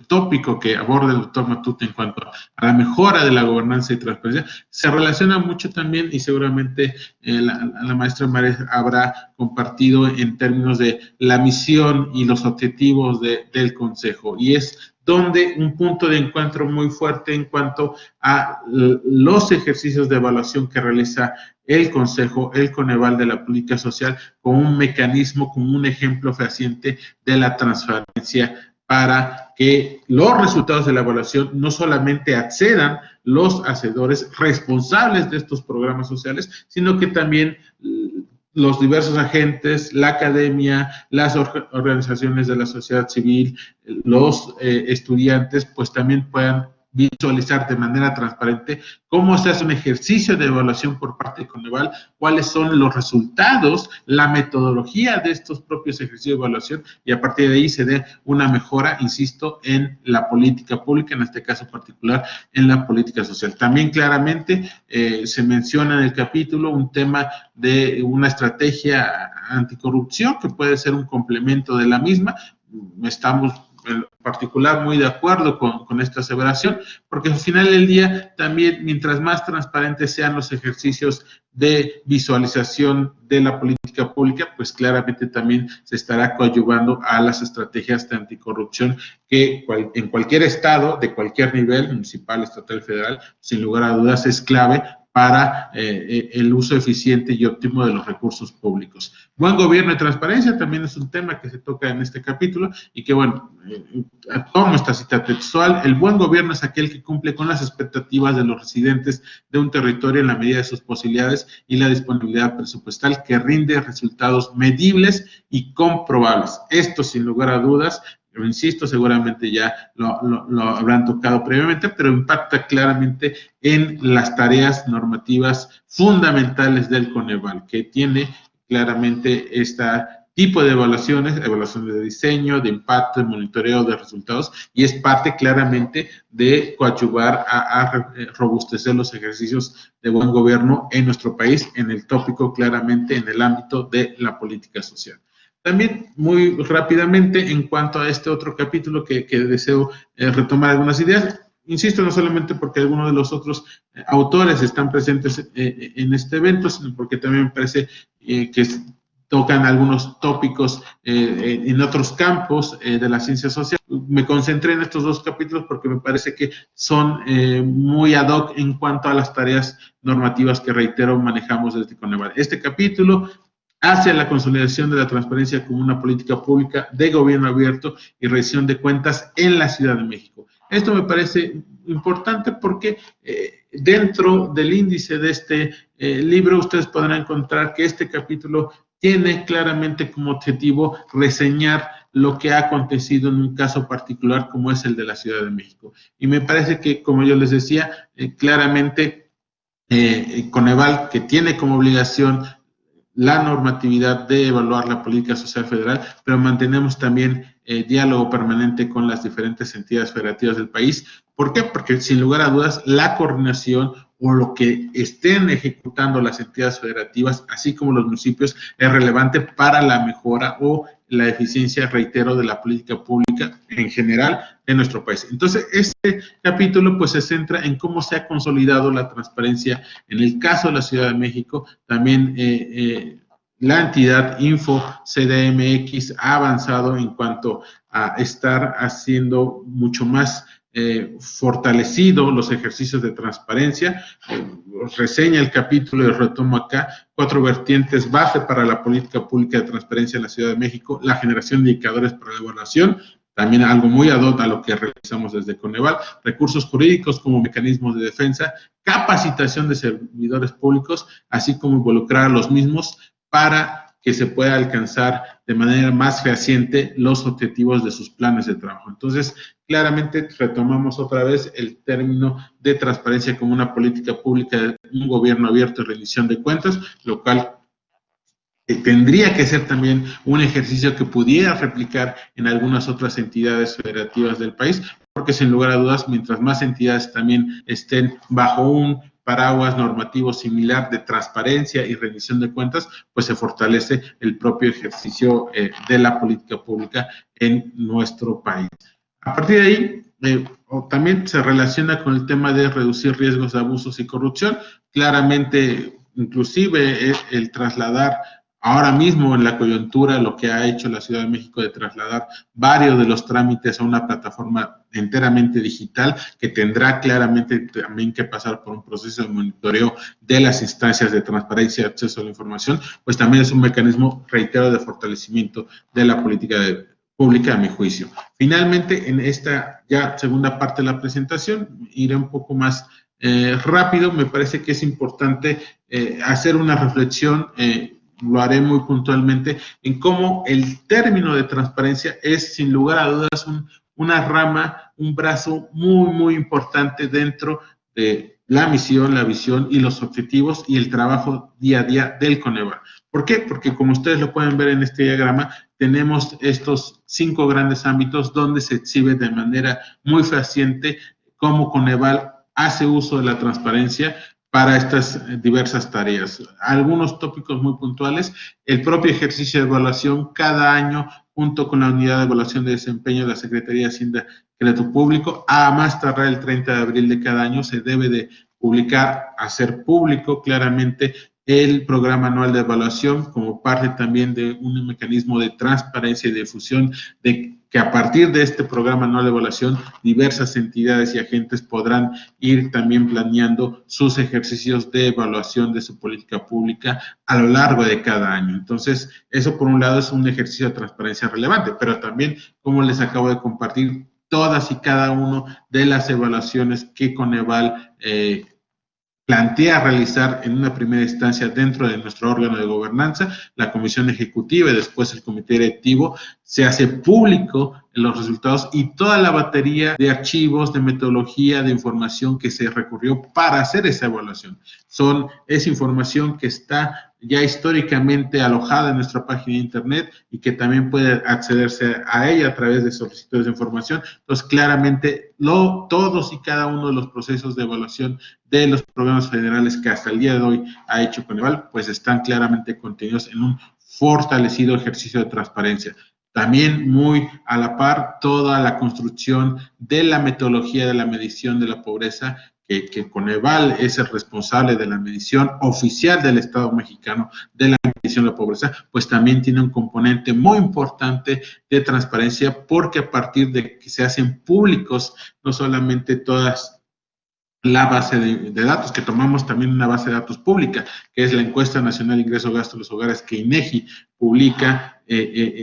F: tópico que aborda el doctor Matute en cuanto a la mejora de la gobernanza y transparencia se relaciona mucho también, y seguramente la maestra María habrá compartido en términos de la misión y los objetivos del Consejo, y es donde un punto de encuentro muy fuerte en cuanto a los ejercicios de evaluación que realiza el Consejo, el Coneval de la Política Social, como un mecanismo, como un ejemplo fehaciente de la transparencia, para que los resultados de la evaluación no solamente accedan los hacedores responsables de estos programas sociales, sino que también los diversos agentes, la academia, las organizaciones de la sociedad civil, los estudiantes, pues también puedan visualizar de manera transparente cómo se hace un ejercicio de evaluación por parte de Coneval, cuáles son los resultados, la metodología de estos propios ejercicios de evaluación, y a partir de ahí se dé una mejora, insisto, en la política pública, en este caso particular, en la política social. También claramente se menciona en el capítulo un tema de una estrategia anticorrupción que puede ser un complemento de la misma. Estamos en particular muy de acuerdo con esta aseveración, porque al final del día también, mientras más transparentes sean los ejercicios de visualización de la política pública, pues claramente también se estará coadyuvando a las estrategias de anticorrupción que en cualquier estado, de cualquier nivel, municipal, estatal, federal, sin lugar a dudas es clave para el uso eficiente y óptimo de los recursos públicos. Buen gobierno y transparencia también es un tema que se toca en este capítulo y que, bueno, tomo esta cita textual: el buen gobierno es aquel que cumple con las expectativas de los residentes de un territorio en la medida de sus posibilidades y la disponibilidad presupuestal, que rinde resultados medibles y comprobables. Esto, sin lugar a dudas, pero insisto, seguramente ya lo habrán tocado previamente, pero impacta claramente en las tareas normativas fundamentales del Coneval, que tiene claramente este tipo de evaluaciones de diseño, de impacto, de monitoreo de resultados, y es parte claramente de coadyuvar a robustecer los ejercicios de buen gobierno en nuestro país, en el tópico claramente en el ámbito de la política social. También muy rápidamente, en cuanto a este otro capítulo que deseo retomar algunas ideas, insisto, no solamente porque algunos de los otros autores están presentes en este evento, sino porque también me parece que tocan algunos tópicos en otros campos de la ciencia social. Me concentré en estos 2 capítulos porque me parece que son muy ad hoc en cuanto a las tareas normativas que, reitero, manejamos desde Coneval. Este capítulo hacia la consolidación de la transparencia como una política pública de gobierno abierto y rendición de cuentas en la Ciudad de México. Esto me parece importante porque dentro del índice de este libro ustedes podrán encontrar que este capítulo tiene claramente como objetivo reseñar lo que ha acontecido en un caso particular como es el de la Ciudad de México. Y me parece que, como yo les decía, claramente Coneval, que tiene como obligación la normatividad de evaluar la política social federal, pero mantenemos también diálogo permanente con las diferentes entidades federativas del país. ¿Por qué? Porque sin lugar a dudas la coordinación o lo que estén ejecutando las entidades federativas, así como los municipios, es relevante para la mejora o la eficiencia, reitero, de la política pública en general en nuestro país. Entonces, este capítulo pues se centra en cómo se ha consolidado la transparencia en el caso de la Ciudad de México, también la entidad Info CDMX ha avanzado en cuanto a estar haciendo mucho más fortalecido los ejercicios de transparencia. Reseña el capítulo y retomo acá 4 vertientes base para la política pública de transparencia en la Ciudad de México: la generación de indicadores para la evaluación, también algo muy ad hoc a lo que realizamos desde Coneval, recursos jurídicos como mecanismos de defensa, capacitación de servidores públicos, así como involucrar a los mismos para que se pueda alcanzar de manera más fehaciente los objetivos de sus planes de trabajo. Entonces, claramente retomamos otra vez el término de transparencia como una política pública de un gobierno abierto y rendición de cuentas, lo cual tendría que ser también un ejercicio que pudiera replicar en algunas otras entidades federativas del país, porque sin lugar a dudas, mientras más entidades también estén bajo un paraguas normativo similar de transparencia y rendición de cuentas, pues se fortalece el propio ejercicio de la política pública en nuestro país. A partir de ahí, también se relaciona con el tema de reducir riesgos de abusos y corrupción. Claramente, inclusive, el trasladar ahora mismo en la coyuntura, lo que ha hecho la Ciudad de México de trasladar varios de los trámites a una plataforma enteramente digital, que tendrá claramente también que pasar por un proceso de monitoreo de las instancias de transparencia y acceso a la información, pues también es un mecanismo, reitero, de fortalecimiento de la política pública, a mi juicio. Finalmente, en esta ya segunda parte de la presentación, iré un poco más rápido. Me parece que es importante hacer una reflexión, lo haré muy puntualmente, en cómo el término de transparencia es, sin lugar a dudas, una rama, un brazo muy, muy importante dentro de la misión, la visión y los objetivos y el trabajo día a día del Coneval. ¿Por qué? Porque, como ustedes lo pueden ver en este diagrama, tenemos estos 5 grandes ámbitos donde se exhibe de manera muy fehaciente cómo Coneval hace uso de la transparencia para estas diversas tareas. Algunos tópicos muy puntuales: el propio ejercicio de evaluación cada año, junto con la unidad de evaluación de desempeño de la Secretaría de Hacienda y Crédito Público, a más tardar el 30 de abril de cada año, se debe de publicar, hacer público claramente el programa anual de evaluación como parte también de un mecanismo de transparencia y de difusión, de que a partir de este programa anual de evaluación diversas entidades y agentes podrán ir también planeando sus ejercicios de evaluación de su política pública a lo largo de cada año. Entonces, eso por un lado es un ejercicio de transparencia relevante, pero también, como les acabo de compartir, todas y cada uno de las evaluaciones que Coneval plantea realizar en una primera instancia dentro de nuestro órgano de gobernanza, la comisión ejecutiva y después el comité directivo, se hace público los resultados y toda la batería de archivos, de metodología, de información que se recurrió para hacer esa evaluación. Es información que está ya históricamente alojada en nuestra página de internet y que también puede accederse a ella a través de solicitudes de información. Entonces, claramente, todos y cada uno de los procesos de evaluación de los programas federales que hasta el día de hoy ha hecho Coneval, pues están claramente contenidos en un fortalecido ejercicio de transparencia. También muy a la par toda la construcción de la metodología de la medición de la pobreza, que Coneval es el responsable de la medición oficial del Estado mexicano de la medición de la pobreza, pues también tiene un componente muy importante de transparencia, porque a partir de que se hacen públicos no solamente todas la base de datos, que tomamos también una base de datos pública, que es la Encuesta Nacional de Ingreso-Gasto de los Hogares, que INEGI publica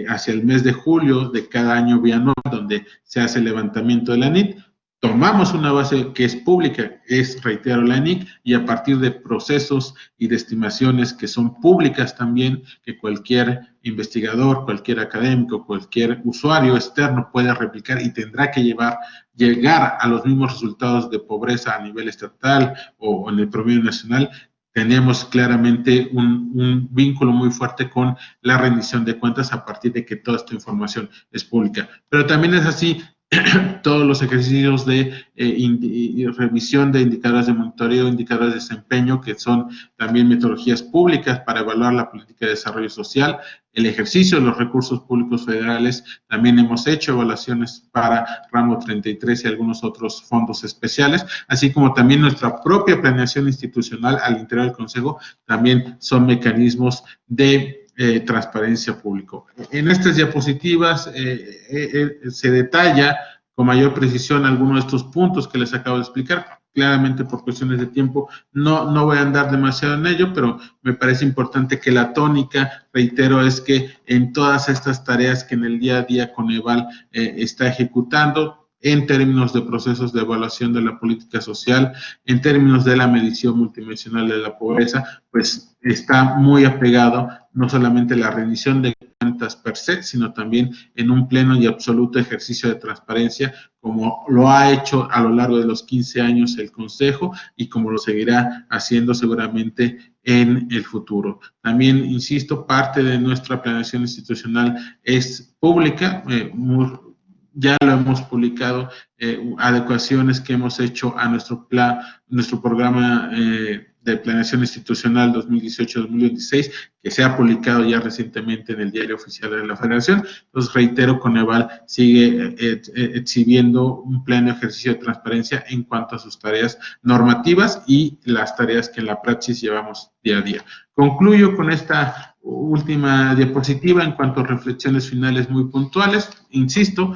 F: hacia el mes de julio de cada año bianual, donde se hace el levantamiento de la NIT. Tomamos una base que es pública, reitero, la ENIC, y a partir de procesos y de estimaciones que son públicas también, que cualquier investigador, cualquier académico, cualquier usuario externo puede replicar y tendrá que llegar a los mismos resultados de pobreza a nivel estatal o en el promedio nacional. Tenemos claramente un vínculo muy fuerte con la rendición de cuentas a partir de que toda esta información es pública. Pero también es así todos los ejercicios de revisión de indicadores de monitoreo, indicadores de desempeño, que son también metodologías públicas para evaluar la política de desarrollo social, el ejercicio de los recursos públicos federales. También hemos hecho evaluaciones para ramo 33 y algunos otros fondos especiales, así como también nuestra propia planeación institucional al interior del Consejo. También son mecanismos de transparencia público. En estas diapositivas se detalla con mayor precisión algunos de estos puntos que les acabo de explicar. Claramente por cuestiones de tiempo no voy a andar demasiado en ello, pero me parece importante que la tónica, reitero, es que en todas estas tareas que en el día a día Coneval está ejecutando, en términos de procesos de evaluación de la política social, en términos de la medición multidimensional de la pobreza, pues está muy apegado no solamente a la rendición de cuentas per se, sino también en un pleno y absoluto ejercicio de transparencia, como lo ha hecho a lo largo de los 15 años el Consejo y como lo seguirá haciendo seguramente en el futuro. También, insisto, parte de nuestra planeación institucional es pública, ya lo hemos publicado, adecuaciones que hemos hecho a nuestro programa de planeación institucional 2018-2026, que se ha publicado ya recientemente en el Diario Oficial de la Federación. Entonces, reitero, Coneval sigue exhibiendo un pleno ejercicio de transparencia en cuanto a sus tareas normativas y las tareas que en la praxis llevamos día a día. Concluyo con esta última diapositiva en cuanto a reflexiones finales muy puntuales. Insisto,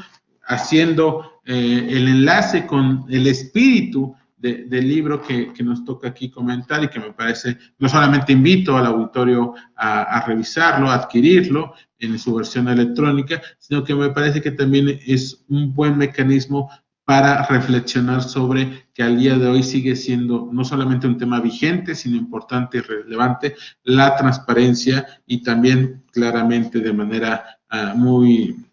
F: haciendo el enlace con el espíritu del libro que nos toca aquí comentar y que me parece, no solamente invito al auditorio a revisarlo, a adquirirlo en su versión electrónica, sino que me parece que también es un buen mecanismo para reflexionar sobre que al día de hoy sigue siendo no solamente un tema vigente, sino importante y relevante, la transparencia y también claramente de manera muy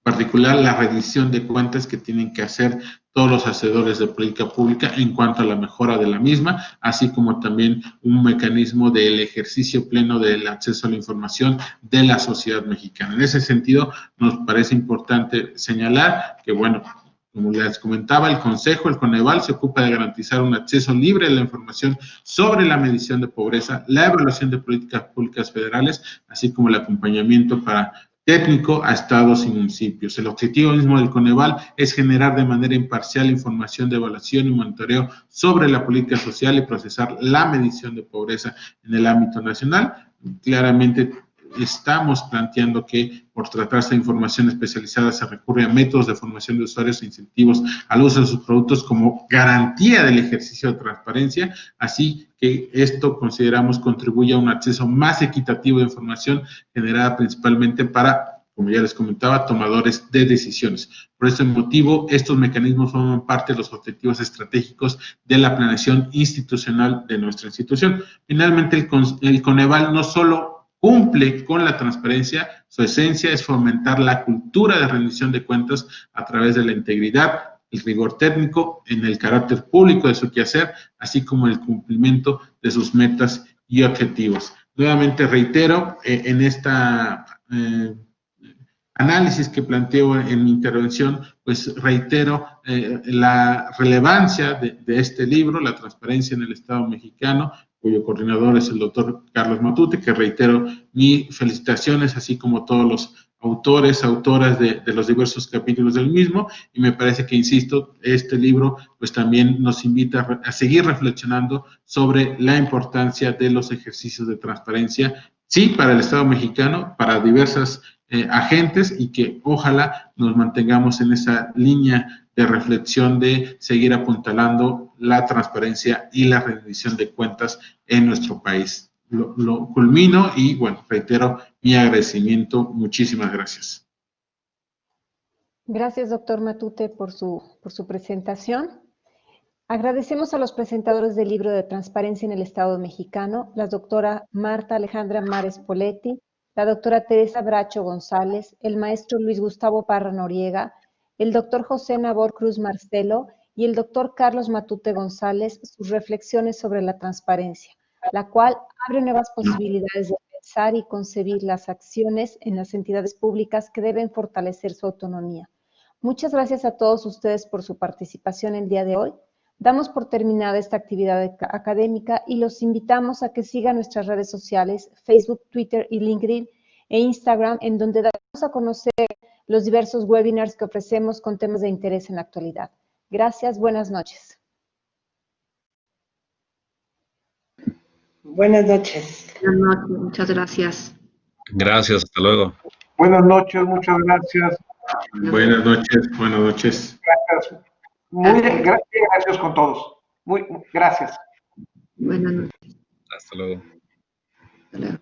F: particular la rendición de cuentas que tienen que hacer todos los hacedores de política pública en cuanto a la mejora de la misma, así como también un mecanismo del ejercicio pleno del acceso a la información de la sociedad mexicana. En ese sentido, nos parece importante señalar que, bueno, como les comentaba, el Consejo, el Coneval, se ocupa de garantizar un acceso libre a la información sobre la medición de pobreza, la evaluación de políticas públicas federales, así como el acompañamiento técnico a estados y municipios. El objetivo mismo del Coneval es generar de manera imparcial información de evaluación y monitoreo sobre la política social y procesar la medición de pobreza en el ámbito nacional. Claramente estamos planteando que por tratarse de información especializada se recurre a métodos de formación de usuarios e incentivos al uso de sus productos como garantía del ejercicio de transparencia, así que esto consideramos contribuye a un acceso más equitativo de información generada principalmente para, como ya les comentaba, tomadores de decisiones. Por este motivo, estos mecanismos forman parte de los objetivos estratégicos de la planeación institucional de nuestra institución. Finalmente, el Coneval no solo cumple con la transparencia, su esencia es fomentar la cultura de rendición de cuentas a través de la integridad, el rigor técnico, en el carácter público de su quehacer, así como el cumplimiento de sus metas y objetivos. Nuevamente reitero, en esta análisis que planteo en mi intervención, pues reitero la relevancia de este libro, La transparencia en el Estado mexicano, cuyo coordinador es el doctor Carlos Matute, que reitero mis felicitaciones, así como todos los autores, autoras de los diversos capítulos del mismo, y me parece que, insisto, este libro pues también nos invita a seguir reflexionando sobre la importancia de los ejercicios de transparencia, sí, para el Estado mexicano, para diversas agentes, y que ojalá nos mantengamos en esa línea de reflexión de seguir apuntalando la transparencia y la rendición de cuentas en nuestro país. Lo culmino y, bueno, reitero mi agradecimiento. Muchísimas gracias.
A: Gracias, doctor Matute, por su presentación. Agradecemos a los presentadores del libro de Transparencia en el Estado mexicano, la doctora Marta Alejandra Mares Poletti, la doctora Teresa Bracho González, el maestro Luis Gustavo Parra Noriega, el doctor José Nabor Cruz Marcelo y el doctor Carlos Matute González sus reflexiones sobre la transparencia, la cual abre nuevas posibilidades de pensar y concebir las acciones en las entidades públicas que deben fortalecer su autonomía. Muchas gracias a todos ustedes por su participación el día de hoy. Damos por terminada esta actividad académica y los invitamos a que sigan nuestras redes sociales, Facebook, Twitter y LinkedIn e Instagram, en donde damos a conocer los diversos webinars que ofrecemos con temas de interés en la actualidad. Gracias, buenas noches.
C: Buenas noches.
B: Buenas noches, muchas gracias.
D: Gracias, hasta luego.
E: Buenas noches, muchas gracias.
F: Buenas noches, buenas noches.
E: Gracias. Gracias con todos. Gracias.
B: Buenas noches.
D: Hasta luego.
B: Hasta luego.